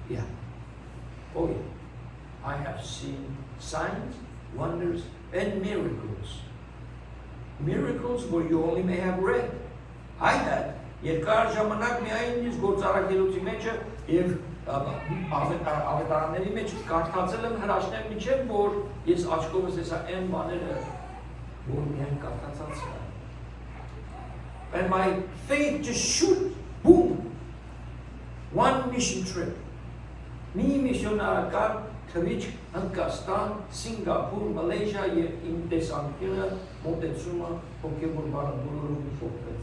Yeah. Oh yeah. I have seen signs, wonders, and miracles. Miracles where you only may have read. I had երկար ժամանակ միայն ինձ գործարակելուց մեջը եւ ավետարանների մեջ կարդացել եմ հրաշքներ միջև որ ես աչքովս հեսա այն բաները որ միայն կարդացած եմ. And my faith just shoot, boom, one mission trip. Mi missionarական թվիճ Հնդկաստան, Սինգապուր, Մալեզիա եւ իմ տեսանկյունը մոտեցումը հոգեվոր բարդորում փոխվեց։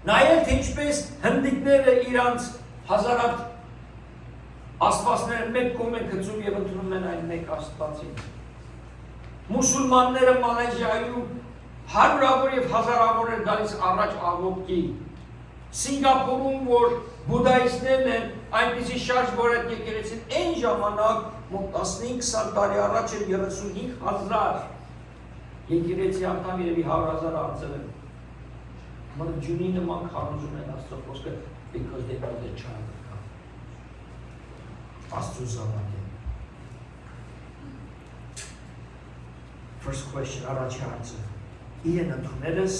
Նայել թե ինչպես հնդիկները իրանց հազարատ աստվածները մեկ կողմ են գցում եւ ընդունում են այն մեկ աստվածին։ Մուսուլմանները Մալեզիայում հարյուրավոր եւ հազարավոր են գալիս առաջ աղոթքի։ Սինգապուրում որ բուդդայիստներն են այնպիսի շարժ որ այդ եկեղեցին այն ժամանակ մոտ 15-20 տարի առաջ էր 35,000 եկեղեցի անդամ երևի 100,000 անցել են։ Մրջունի նման քարոզում են Աստծո խոսքը because they are the child of God. Աստծո զավակ են։ First question, առաջի հարցը։ Իրեն ընդունել ես,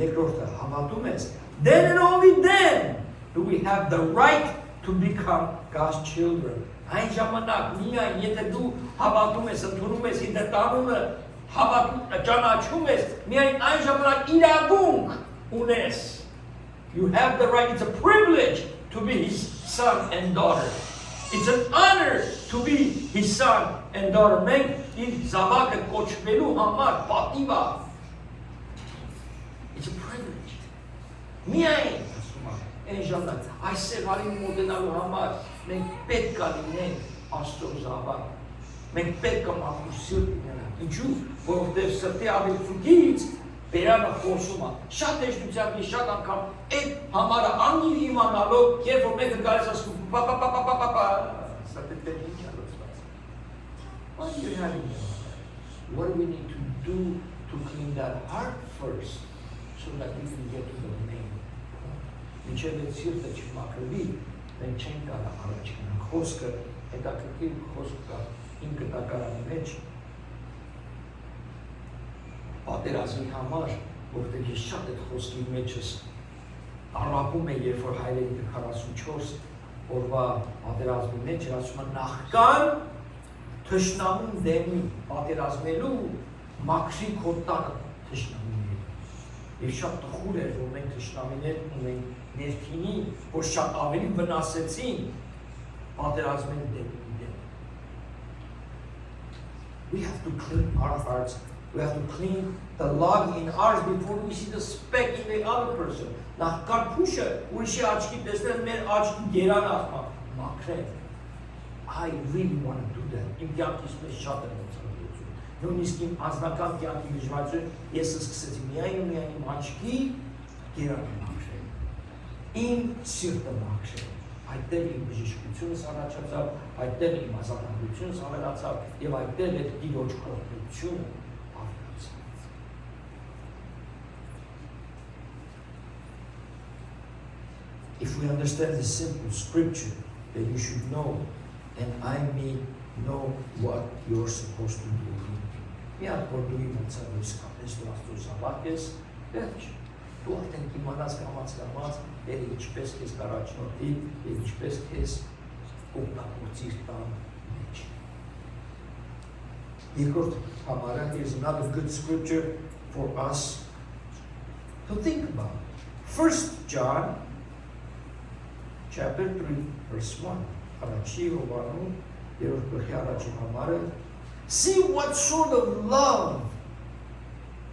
երկրորդը հավատում ես, then and only then do we have the right to become God's children. Այն ժամանակ միայն եթե դու հավատում ես, ընդունում ես իր տանունը, ճանաչում ես, միայն այն ժամանակ իրավունք ունես. You have the right, it's a privilege to be his son and daughter. It's an honor to be his son and daughter. Մենք իր զավակը կոչվելու համար պատիվ է. It's a privilege. Միայն այն ժամանակ այս սեղանի մոտենալու համար մենք պետք է լինենք Աստծո զավակ։ Մենք պետք է մաքուր սիրտ ունենանք։ Ինչու՞, որովհետև սրտի ավելցուկից բերանը խոսում է։ Շատ հեշտությամբ ես շատ անգամ այդ համարը անգիր իմանալով, երբ որ մեկը գալիս ասում պա սրտի պետք է չլուծված։ What do you have in your heart? What do we need to do to clean that heart first so that we can get to the main? Մինչև այդ սիրտը չմաքրվի, մենք չենք կարող առաջ գնալ։ Խոսքը հետաքրքիր խոսք կա իմ գտակարանի մեջ պատերազմի համար, որտեղ ես շատ այդ խոսքի մեջս առապում է, երբ որ հայրենիքը 44 օրվա պատերազմի մեջ ասում է նախքան թշնամուն դեմի պատերազմելու մաքրի քո տանը թշնամիներ։ Եվ շատ տխուր էր, որ մենք թշնամիներ ունենք ներքինի, որ շատ ավելի վնասեցին պատերազմեն դեմ։ We have to clean our hearts. We have to clean the log in ours before we see the speck in the other person. Նախքան փուշը ուրիշի աչքի տեսնել մեր աչքի գերան ասма մաքրել. I really want to do that. Իմ կյանքից մեջ շատ եմ ուսուցում։ Նույնիսկ իմ անձնական կյանքի միջվածում ես սկսեցի միայն իմ աչքի գերանը մաքրել։ Իմ սիրտը մաքրել։ Այդտեղ իմ բժշկությունս առաջացավ, այդտեղ իմ ազատությունս ավելացավ եւ այդտեղ այդ Տիրոջ կողմությունը ավելացավ։ If we understand this simple scripture, then you should know, and I may know what you're supposed to do. Միակ որ դու իմացավ իսկապես դու Աստծո զավակ ես, վերջ։ Դու արդեն իմանաս կամաց, եւ ինչպես քեզ կառաջնորդի, եւ ինչպես քեզ օգտագործի տան մեջ։ Երկրորդ համարը is another good scripture for us to think about. 1 John chapter 3 verse 1. Առաջի Հովանու երրորդ գլխի առաջին համարը See what sort of love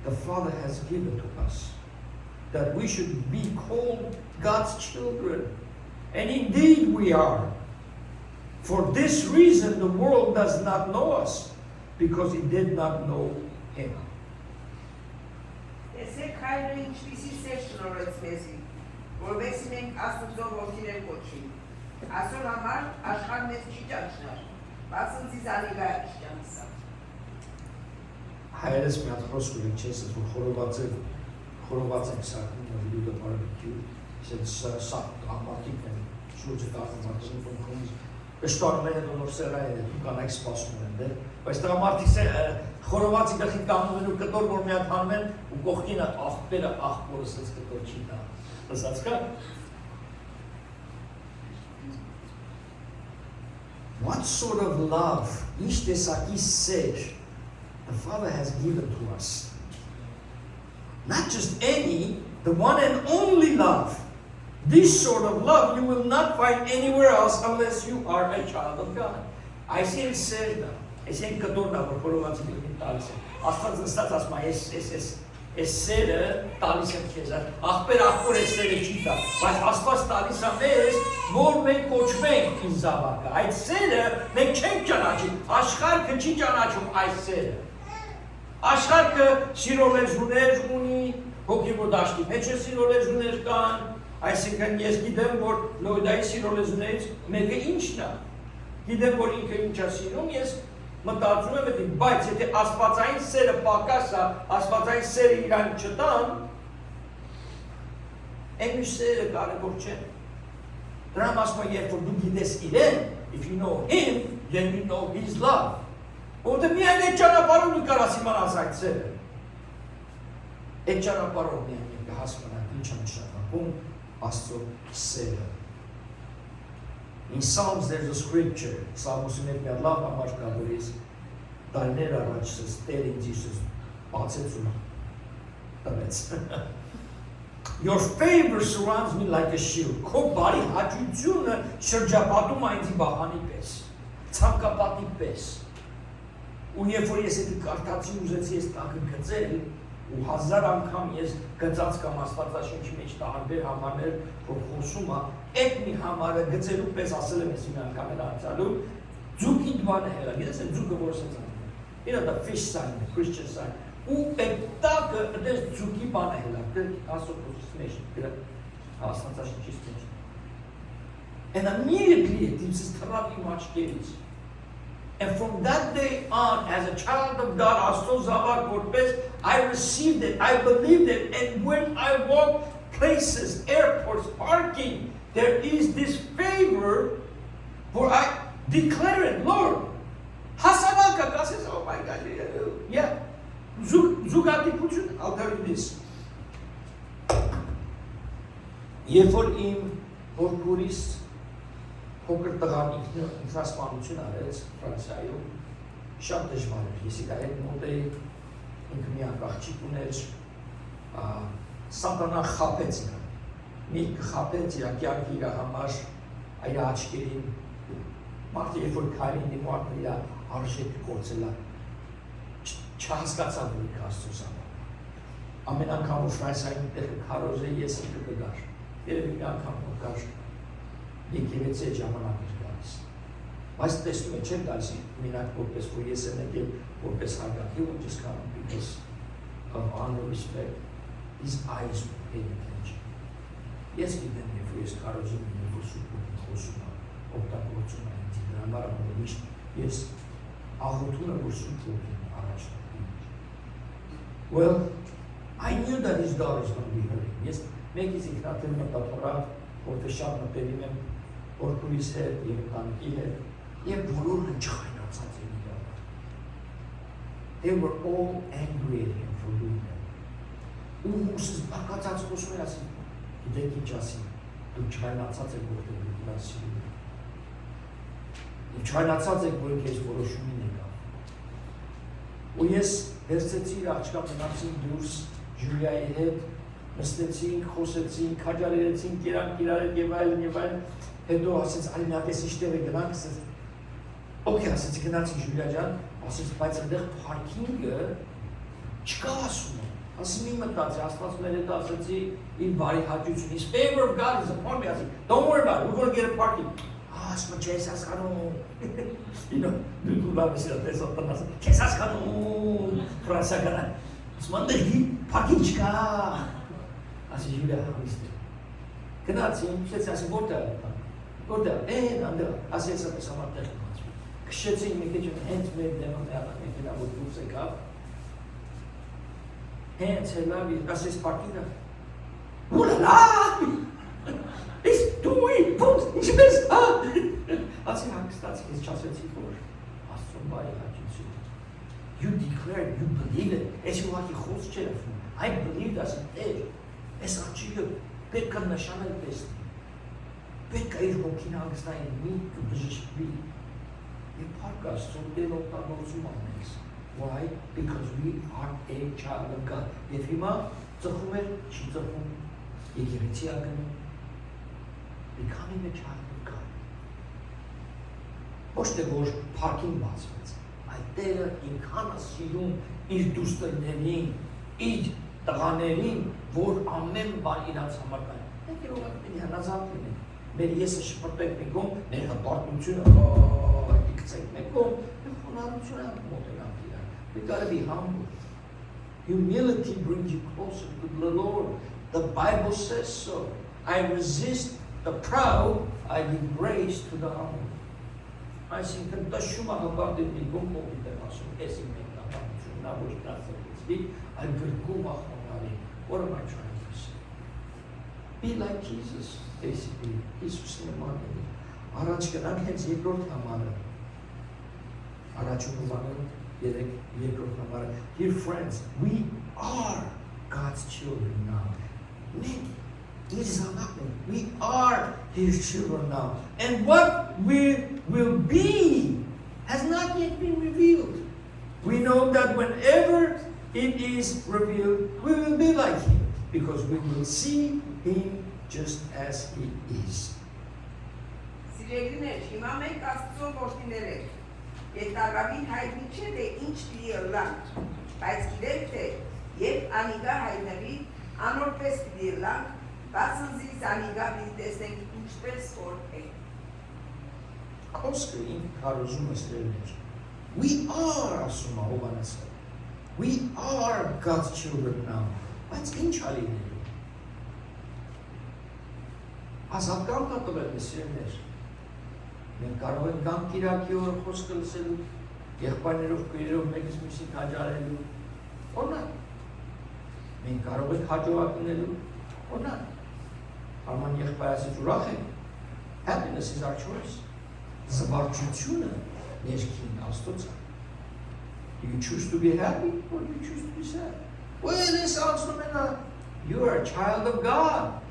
the Father has given to us, that we should be called God's children. And indeed we are. For this reason the world does not know us, because it did not know Him. Տեսեք հայրը ինչպիսի սեր շնորհեց մեզի, որովհետև մենք Աստծո որդիներ կոչվենք։ Այսօր համար աշխարհը մեզ չի ճանաչներ, բացի զալիգա ճանաչսա։ Հայրս մի հատ խոսք ունի, չես որ խորոված ենք սակում նվիրուդը բարբեկյու, ասենց սակ ամարտիկ են, շուրջը կազմվածում կոնքրոմից, պշտանում են նոր սերայել, դու կանայք սպասում են դեր, բայց ամարտիկ խորովածի գլխի կանում են ու կտոր, որ մի հատ հանում են ու կողքինը աղբերը աղբորը սենց կտոր չի դա, լսած կա? What sort of love, ինչ տեսակի սեր the Father has given to us. Not just any, the one and only love. This sort of love you will not find anywhere else unless you are a child of God. I say said that. I say katorna for provats in Talise. Astfel nstāt asma es sere Talise քեզ։ Ախպեր ախոր es sere չիտա, բայց Աստված տալիս է մեզ, որ մենք կոչվենք իր զավակը։ Այդ սերը մենք չենք ճանաչի, աշխարհը չի ճանաչում այս սերը։ Աշխարհը սիրոլեզուներ ունի, հոգևոր դաշտի մեջ է սիրոլեզուներ կան, այսինքն ես գիտեմ, որ Լոյդայի սիրոլեզուներից մեկը ինչն է։ Գիտեմ, որ ինքը ինչ է սիրում, ես մտածում եմ դի, բայց եթե աստվածային սերը պակաս է, աստվածային սերը իրան չտան, այն մյուս սերը կարևոր չէ։ Դրամ ասում եմ, երբ որ դու գիտես իրեն, if you know him, then you know his love. Որտե միայն այդ ճանապարհով դու կարաս իմանաս այդ սերը։ Այդ ճանապարհով միայն կհասկանաք ինչ է նշանակում Աստծո սերը։ In Psalms there's a scripture. Սաղմոսում એક միատ լավ համար կա, որ ես տարիներ առաջ Տեր ինձ Հիսուս բացեցում տվեց։ Your favor surrounds me like a shield. Քո բարի հաճությունը շրջապատում է ինձ վահանի պես, ցանկապատի պես։ Ու երբ որ ես այդ կարդացի ուզեցի ես տակը գծել, ու 1000 անգամ ես գծած կամ Աստվածաշնչի մեջ տարբեր համարներ, որ խոսում է, այդ մի համարը գծելու պես ասել եմ ես իմ անգամ էլ անցալու, ձուկի դվանը հելա, գիտես այդ ձուկը որ սենց անում է, ինա դա fish sign, Christian sign, ու այդ տակը այդպես ձուկի բանը հելա, Աստծոս մեջ, Աստվածաշնչից մեջ։ And immediately it is թռավ իմ աչքերից։ And from that day on, as a child of God, Աստծո զավակ որպես, I received it, I believed it, and when I walk places, airports, parking, there is this favor, for I declare it, Lord. Հասանալքա կասես, oh my God, yeah. Զուգատիպություն, I'll tell you this. Երբ որ իմ հորքուրիս փոքր տղան ինքնասպանություն արեց Ֆրանսիայում, շատ դժվար էր, ես իր հետ մոտ էի, ինքը մի աղջիկ ուներ, սատանա խաբեց նա, միտքը խաբեց իր կյանքը իր համար, իր աչքերին, մարդը երբ որ քայլին դիմում մարդը իր արժեքը կորցել է, չհասկացավ որ ինքը Աստծո զավակն է։ Ամեն անգամ որ Ֆրանսիայում տեղը քարոզեի ես ինքը կգար, երևի մի անգամ որ գար եկեղեցի ժամանակ էր գալիս։ Բայց տեսնում եք չեմ գալիս մենակ որպես որ ես եմ եկել որպես հարգանքի ու just come because of honor, respect, his eyes were paying attention։ Ես գիտեմ երբ որ ես քարոզում եմ որ սուպուտին խոսում եմ, օգտագործում եմ ինձ դրա համար միշտ ես աղոթում եմ որ սուպուտին առաջ տամ։ Well, I knew that his daughter is going to be hurting։ Ես մեկից ինքնատիպ մտածողա որտեղ շատ մտերիմ եմ օրքույս հետ եւ ընտանիքի հետ եւ բոլորը չխայնացած էին իրար։ They were all angry at him for doing that։ Ու ուսս բարկացած խոսում էր ասին, գիտեք ինչ ասին, դու չխայնացած եք որտեղ դու դրան սիրում եք։ Դու չխայնացած եք որ քեզ որոշումին եկավ։ Ու ես վերցեցի իր աղջկա մնացին դուրս Ջուլիայի հետ նստեցինք, խոսեցինք, քաջալերեցինք, կերանք իրար հետ եւ այլն, հետո ասեց Ալինատես իշտեղ է գնանք, ասեց օքեյ, ասեցի գնացինք Ջուլիա ջան, ասեց բայց այնտեղ փարքինգը չկա ասում է, ասում իմ մտածի, Աստված մեր հետ ասեցի իր բարի հաճություն, his favor of God is upon me, ասի, don't worry about it, we're going to get a parking, ասում չես հասկանում, դու լավ ես իրար տեսոտան ասում, չես հասկանում, ֆրանսիական, ասում անդեղի փարքինգ չկա, ասի Ջուլիա հավիստը, գնացին, շեցի ասի որտեղ, անդեղ, ասի ես ապես համար տեղ կմացում, քշեցին մի քիչ հենց մեր դեմը մեքենա որ դուրս եկավ, հենց հելավ, ասի ես պարկինգը, ուլալա, ես դուի, ոնց, ինչպես, ասի հանգստացի, ես չասեցի որ, Աստծո բարի հաճություն, you declared, you believe it, ես ուղղակի խոս չեր ասում, I believed ասի Տեր, ես աչիկը պետք է նշանել տեսնի, պետք է իր հոգին հանգստային միտքը բժշկվի, եւ փառք Աստծո Տեր օգտագործում ամենից, why? Because we are a child of God, եւ հիմա ծխում էր, չի ծխում, եկեղեցի ակնում, becoming a child of God, ոչ թե որ փառքին բացվեց, այլ Տերը ինքան է սիրում իր դուստերներին, իր տղաներին, որ ամեն բան իրաց համար կան։ Մենք երողակ պիտի հնազանդ լինենք, մեր եսը շպրտենք մի կողմ, մեր հպարտությունը իքցենք մեկ կողմ, մեր խոնարհությունը մոտենանք իրար։ We gotta be humble. Humility brings you closer to the Lord. The Bible says so. I resist the proud, I give grace to the humble. Այսինքն տշումը հպարտին մի կողմ կողմի տեղ ասում, ես իմ մենք նապատություն, նա ոչ կասեցվի, այլ գրկում ախոնարի, what am I trying to say? Be like Jesus, basically, Հիսուսն է մանելի, առաջ գնանք հենց երկրորդ համարը, Առաջին բանը երեք երկրորդ համարը. Dear friends, we are God's children now. Մենք իր զավակն ենք. We are his children now. And what we will be has not yet been revealed. We know that whenever it is revealed, we will be like him, because we will see him just as he is. Սիրելիներ, հիմա մենք Աստծո որդիներ ենք, եւ տարավին հայտնի չէ, թե ինչ պիտի ըլլանք, բայց գիտենք, թե երբ անիգա հայտնվի, անորպես պիտի ըլլանք, բացնզից անիգա պիտի տեսնենք ինչպես որ ենք։ Խոսքը ինքը քարոզում է սիրելիներ. We are, ասում է Հովհաննեսը. We are God's children now. Բայց ինչ ալիներ։ Ազատկան կա տվել մեզ սիրելիներ։ Մենք կարող ենք գամ կիրակի օր խոսքը լսելու, եղբայրներով քույրերով մեկից մյուսին հաջարելու, օրինակ։ Մենք կարող ենք հաջողակ լինելու, օրինակ։ Արման եղբայրասից ուրախ ենք, happiness is our choice։ Զվարճությունը ներքին Աստծոց է։ Do you choose to be happy or do you choose to be sad? Well, this answer you are a child of God.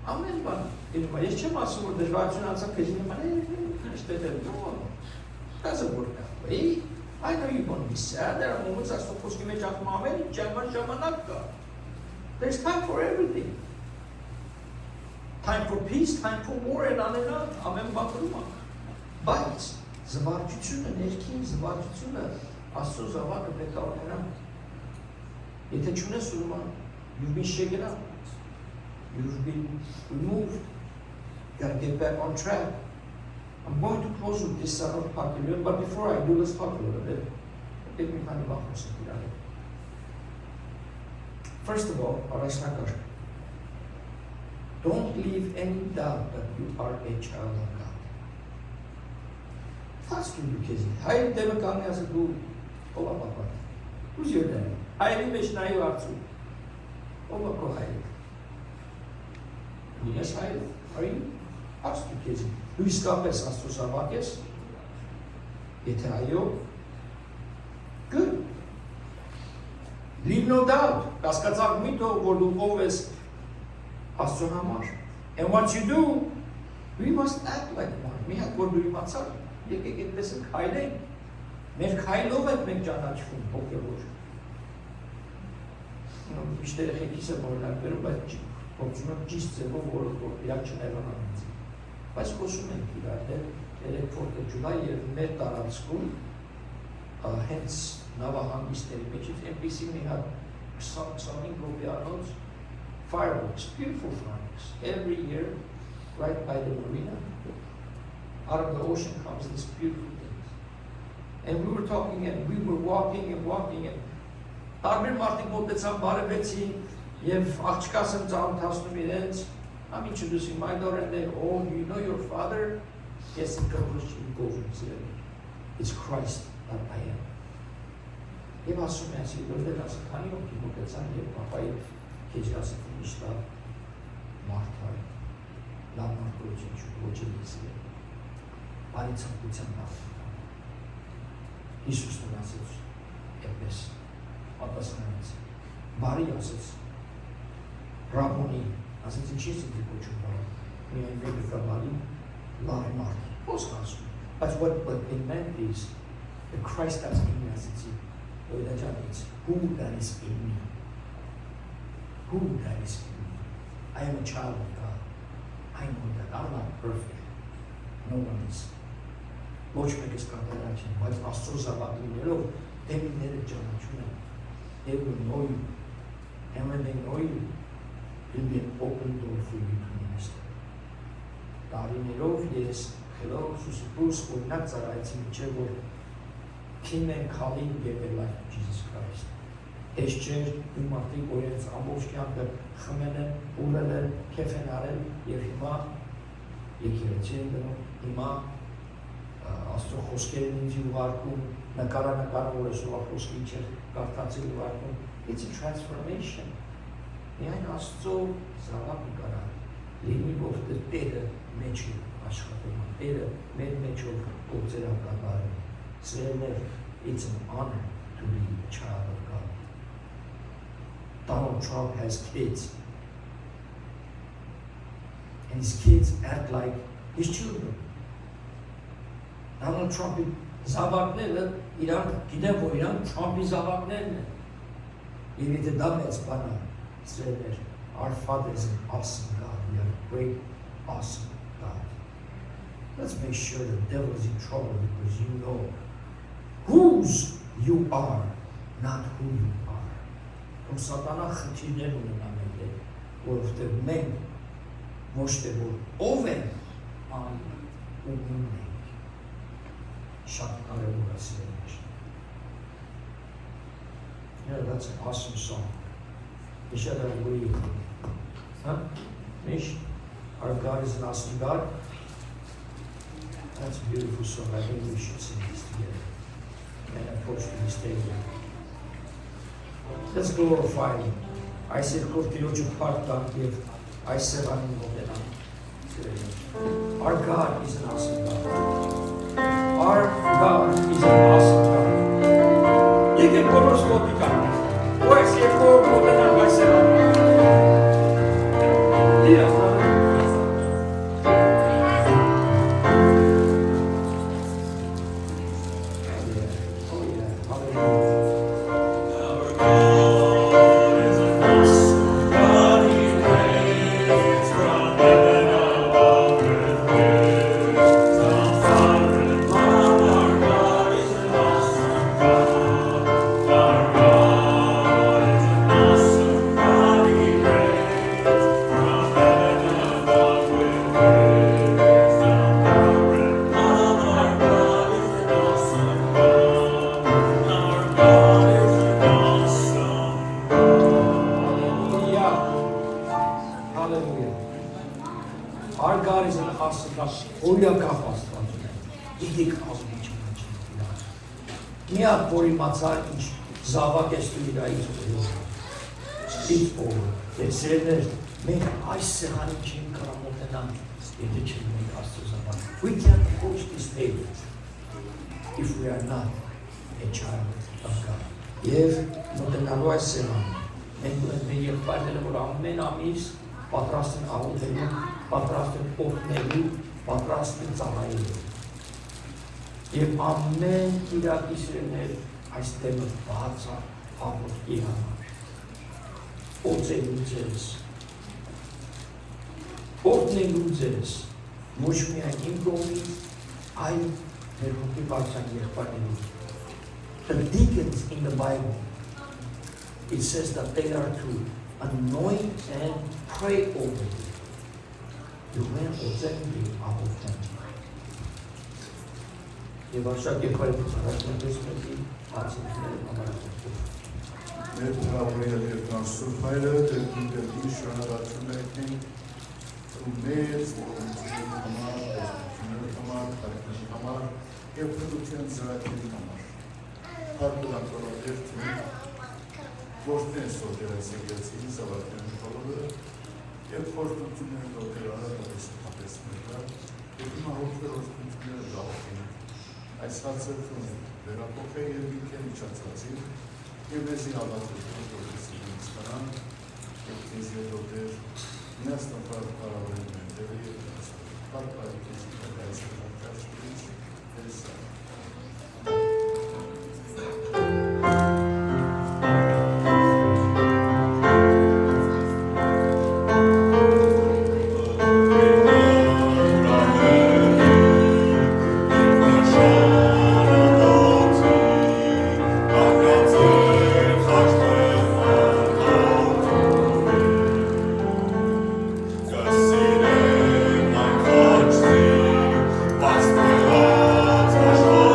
Amen, but ես չեմ ասում որ դժվարություն անցավ քեզ նման doesn't work that way. I know you're going to be sad. There are moments as to խոսքի մեջ ասում ամեն ինչ ժամանակ կա. There's time for everything. Time for peace, time for war and on. Ամեն բան կրում է։ Բայց զվարճությունը, ներքին զվարճությունը Աստծո զավակը պետք է ունենա։ Եթե չունես ուրեմն you've been shaken up. You've been removed. You gotta get back on track. I'm going to close with this part, but before I do, let's talk a little bit. Let me find out something. First of all, don't leave any doubt that you are a child of God. Ask you because I never come as a good. Who's your daddy? I live in Shnayu. Oh, go ahead. Yes, I are you? Ask you kids. Who is Capes Astrosavakis? Itayo? Good. Leave no doubt. Kaskazak mito will always Astrohamar. And what you do, we must act like one. We have to do matzah. You can get this in hiding. Make high love and make Janachum. Okay, Mr. Hekisa Morgan, but not just the whole reaction ever. Բայց խոսում ենք իրար հետ, for July մեր տարան school, հենց նավահանգիստների մեջից, այնպիսի մի հատ 20 գոբիանոց fireworks, beautiful fireworks, every year, right by the marina, out of the ocean comes these beautiful things. And we were talking and we were walking and տարբեր մարդիկ մոտեցան, բարևեցին, եւ աղջկաս եմ ծանոթացնում իրենց, I'm introducing my daughter and they, oh, you know your father? Yes, it goes it's Christ that I am. Եվ ասում եմ, որտեղ ասա, քանի օքի մոտեցան եւ պապայի քեզ ասում իշտա մարդար, լավ մարդություն ոչ էլիսի։ Բարի ցանկության բախտ։ Հիսուսն ասեց, այդպես պատասխանեց, բարի ասեց, Ռաբոնի, ասեց ինչի սինտի կոչում բարի, միայն մեկը կա բարի, լավ է մարդ, ոսկ ասում, բայց what it meant is, the Christ that's in me, ասեցի, it's who that is in me, who that is in me, I am a child of God, I know that I'm not perfect, no one is, ոչ մեկ ես կատարած չեն, բայց Աստծո զավակներով դեմիները ճանաչում են, they will know you, and when they know you, it will be an open door for you to minister. Տարիներով ես խելոք Սուսուպուս օրինակ ծառայեցի միջև որ քին են քալին եկել like Jesus Christ. Ես չէր ու մարդիկ օրենց ամբողջ կյանքը խմել են, ուռել են, քեֆ են արել եւ հիմա եկեղեցի են գնում, հիմա Աստծո խոսքերն ինձ ուղարկում, նկարանակարը որ ես խոսքի չէր կարդացել ուղարկում. It's a transformation. Միայն Աստծո զավակը կարա լինի որ Տերը մեջ աշխատում, Տերը մեր մեջով գործեր կատարում։ It's an honor to be a child of God. Donald Trump has kids. And his kids act like his children. Donald Trump-ի զավակները իրանք գիտեն, որ իրանք Trump-ի զավակներն են։ Եվ եթե դա մեծ բան է, սրեներ, our Father is an awesome God. We have a great, awesome God. Let's make sure the devil is in trouble because you know whose you are, not who you are. From Satana խնդիրներ ունենա մեր դեր, որովհետև մենք ոչ թե որ ով են, այլ ում ենք։ Շատ կարևոր է սիրելիներ։ Yeah, that's an awesome song. We should have agreed. Huh? Mish? Our God is an awesome God. That's a beautiful song. I think we should sing this together. And approach to this table. Let's glorify Him. I said, I said, our God is an awesome God. Our God is an awesome God. You can go to Slotika. Where's your go to the We can't approach this table if we are not a child of God. Եվ մոտենալու այս սեղանը, մենք մեր եղբայրները, որ ամեն ամիս պատրաստ են աղոթելու, պատրաստ են օգնելու, պատրաստ են ծառայելու։ Եվ ամեն իրակի սերներ այս տեմը բաց է աղոթքի համար։ Օծելու ձեզ, օգնելու ձեզ, ոչ միայն իմ կողմից, այլ մեր հոգի բարձրան եղբայրների։ The deacons in the Bible, it says that they are to anoint and pray over you. You may also be able to. Եվ աշակ եղբայրը ծառայությունից մեկի հացիքները համարակոտ։ Մեր հրավիրել և տանսուր հայրը դեպի շնորհակալություն եկնենք ու մեծ ողջունության համար, դեսպությունների համար, տարիքների համար և փրկության ծրագրերի համար։ Հարբրան կորոդերթին ոչնեն սոտերած եկեցին զավակների խորովը և խորտությունները դոտեր արատավես հապեսներկա և հիմա հոգվեր ոսկությունները դաղողին։ Այս հացրթուն վերապոխ է և ինքեն իչացածին և եզի հավատություն դոտեսին ինձկարան և կեզ ետոտեր միաստապար կարավեն մենտերի և պարպարիքից կայցի հարկաշկրից հերսա։ Was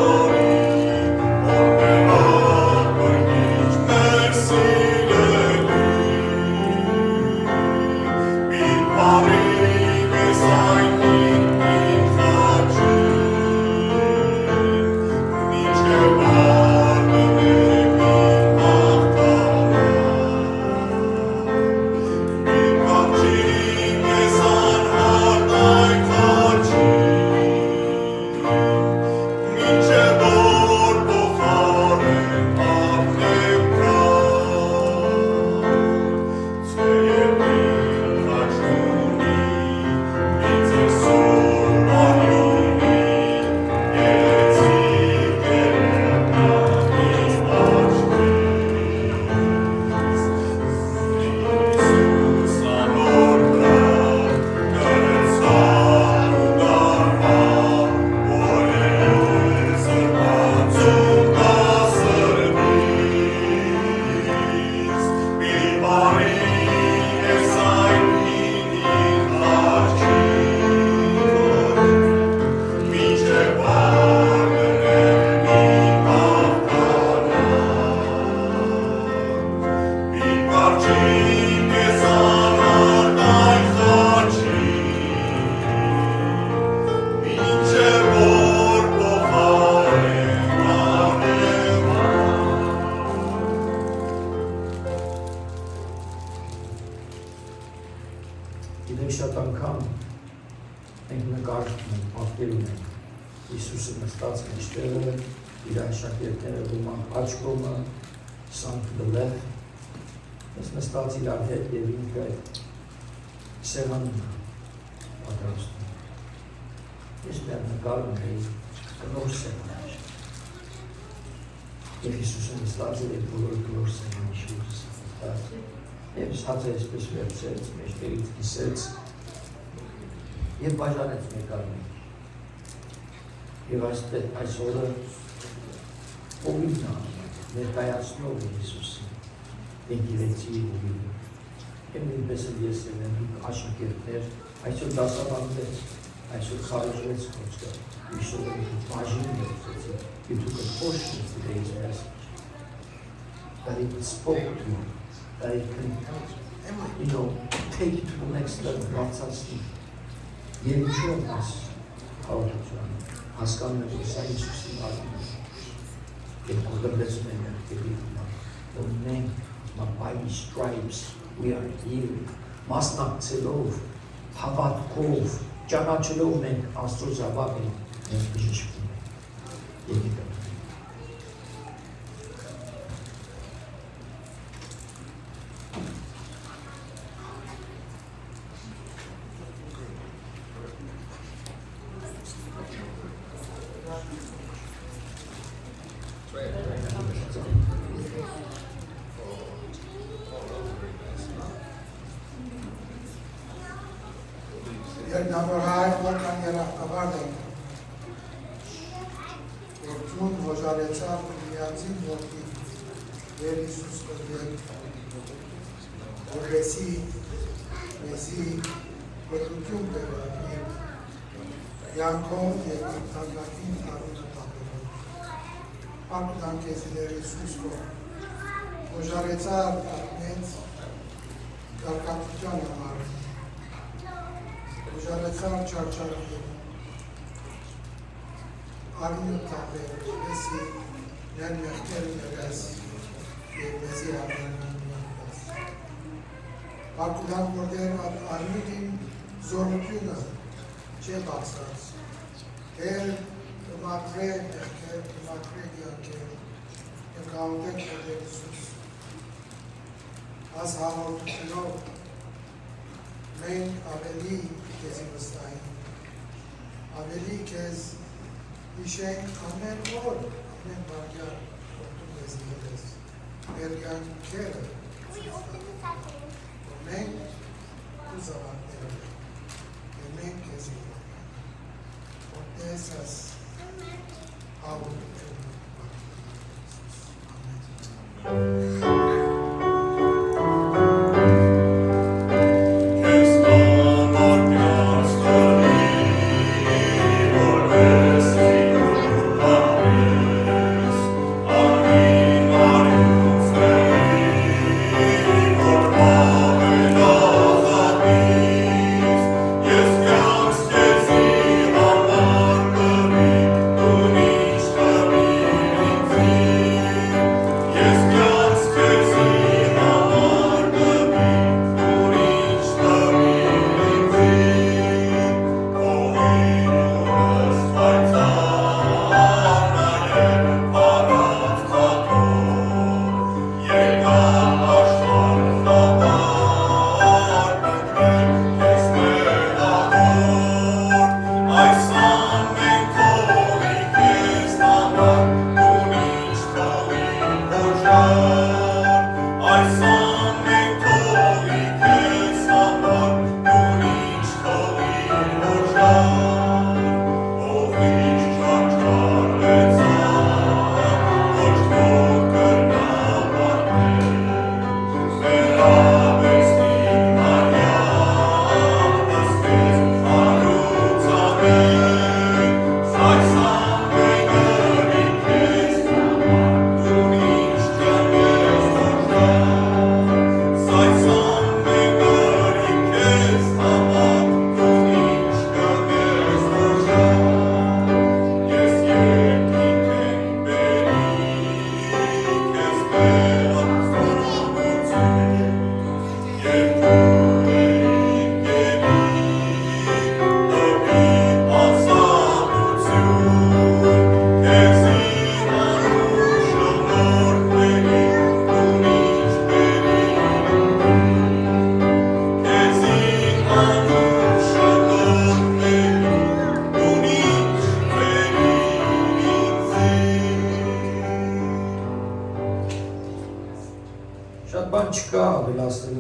Գիտեք շատ անգամ մենք նկարում ենք, պատկերում ենք Հիսուսը նստած մեջտեղը, իր աշակերտները ոմանք աջ կողմը, some to the left, ես նստած իրար հետ և ինքը այդ սեղանին պատրաստում։ Ես մեր նկարում էի կլոր սեղան և Հիսուսը նստած էր այդ բոլոր կլոր սեղանի շուրջը նստած և հացը այսպես վերցրեց, մեջտեղից կիսեց և բաժանեց նկարում։ Եվ այս օրը ովիվն ներկայացնող է Հիսուսը, ենգիրեցի ովիվը։ Եմ նույնպես եմ ես եմ աշակերտներ, այսօր դասավանդեց, այսօր խարժվեց խոսքը, իշոր եմ բաժին վերցեցի, you took a portion of today's message, that it spoke to you, that it can, take it to the next level, բացացնի։ Եվ ինչու եմ այս հաղորդությունը հասկանում եմ, որ սա Հիսուսի արվում է, և կողդրվեցում են երկերի համար, որ մենք by his stripes we are healed, մասնակցելով, հավատքով, ճանաչելով մենք Աստծո զավակ ենք, մենք բժշկվում ենք, եկեք Երնավորհայր որքան երախտավար ենք, որ ճուն հոժարեցավ միածին որդի Տեր Հիսուս Քրիստոսի, որպեսզի մեզի մտություն բերի յանքով և թանկագին արունը տապելով։ Անկուտան քեզ Տեր Հիսուս, որ հոժարեցավ մեծ կարգավիճան համար, Հոժարեցավ չարչարվի, արինը տապել, եսի նեն մեղքերը ներես և մեզի արնանան միանքաս։ Պարկուդան որդեր արինին զորությունը չէ բացած, դեր մակրե մեղքեր, մակրե գյանքեր, և գաղութեք որդեր Հիսուս։ Աս հաղորդությունով մենք ավելի քեզի վստահենք, ավելի քեզ հիշենք ամեն օր, ամեն վայրկյան, որ դու մեզ ելես, մեր կյանքերը ցույց տալ, որ մենք դու զավակները ենք, և մենք քեզի վստահենք, որ տեսած հաղորդությունը Ամեն։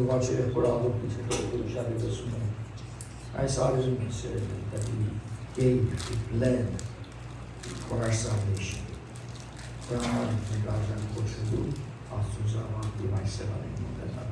Watcher for all the people who shall be this morning. I saw it and said that He gave, He bled for our salvation. From God and Koshulu, Asuzawa, Divisiva, and Mudata.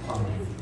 Amen.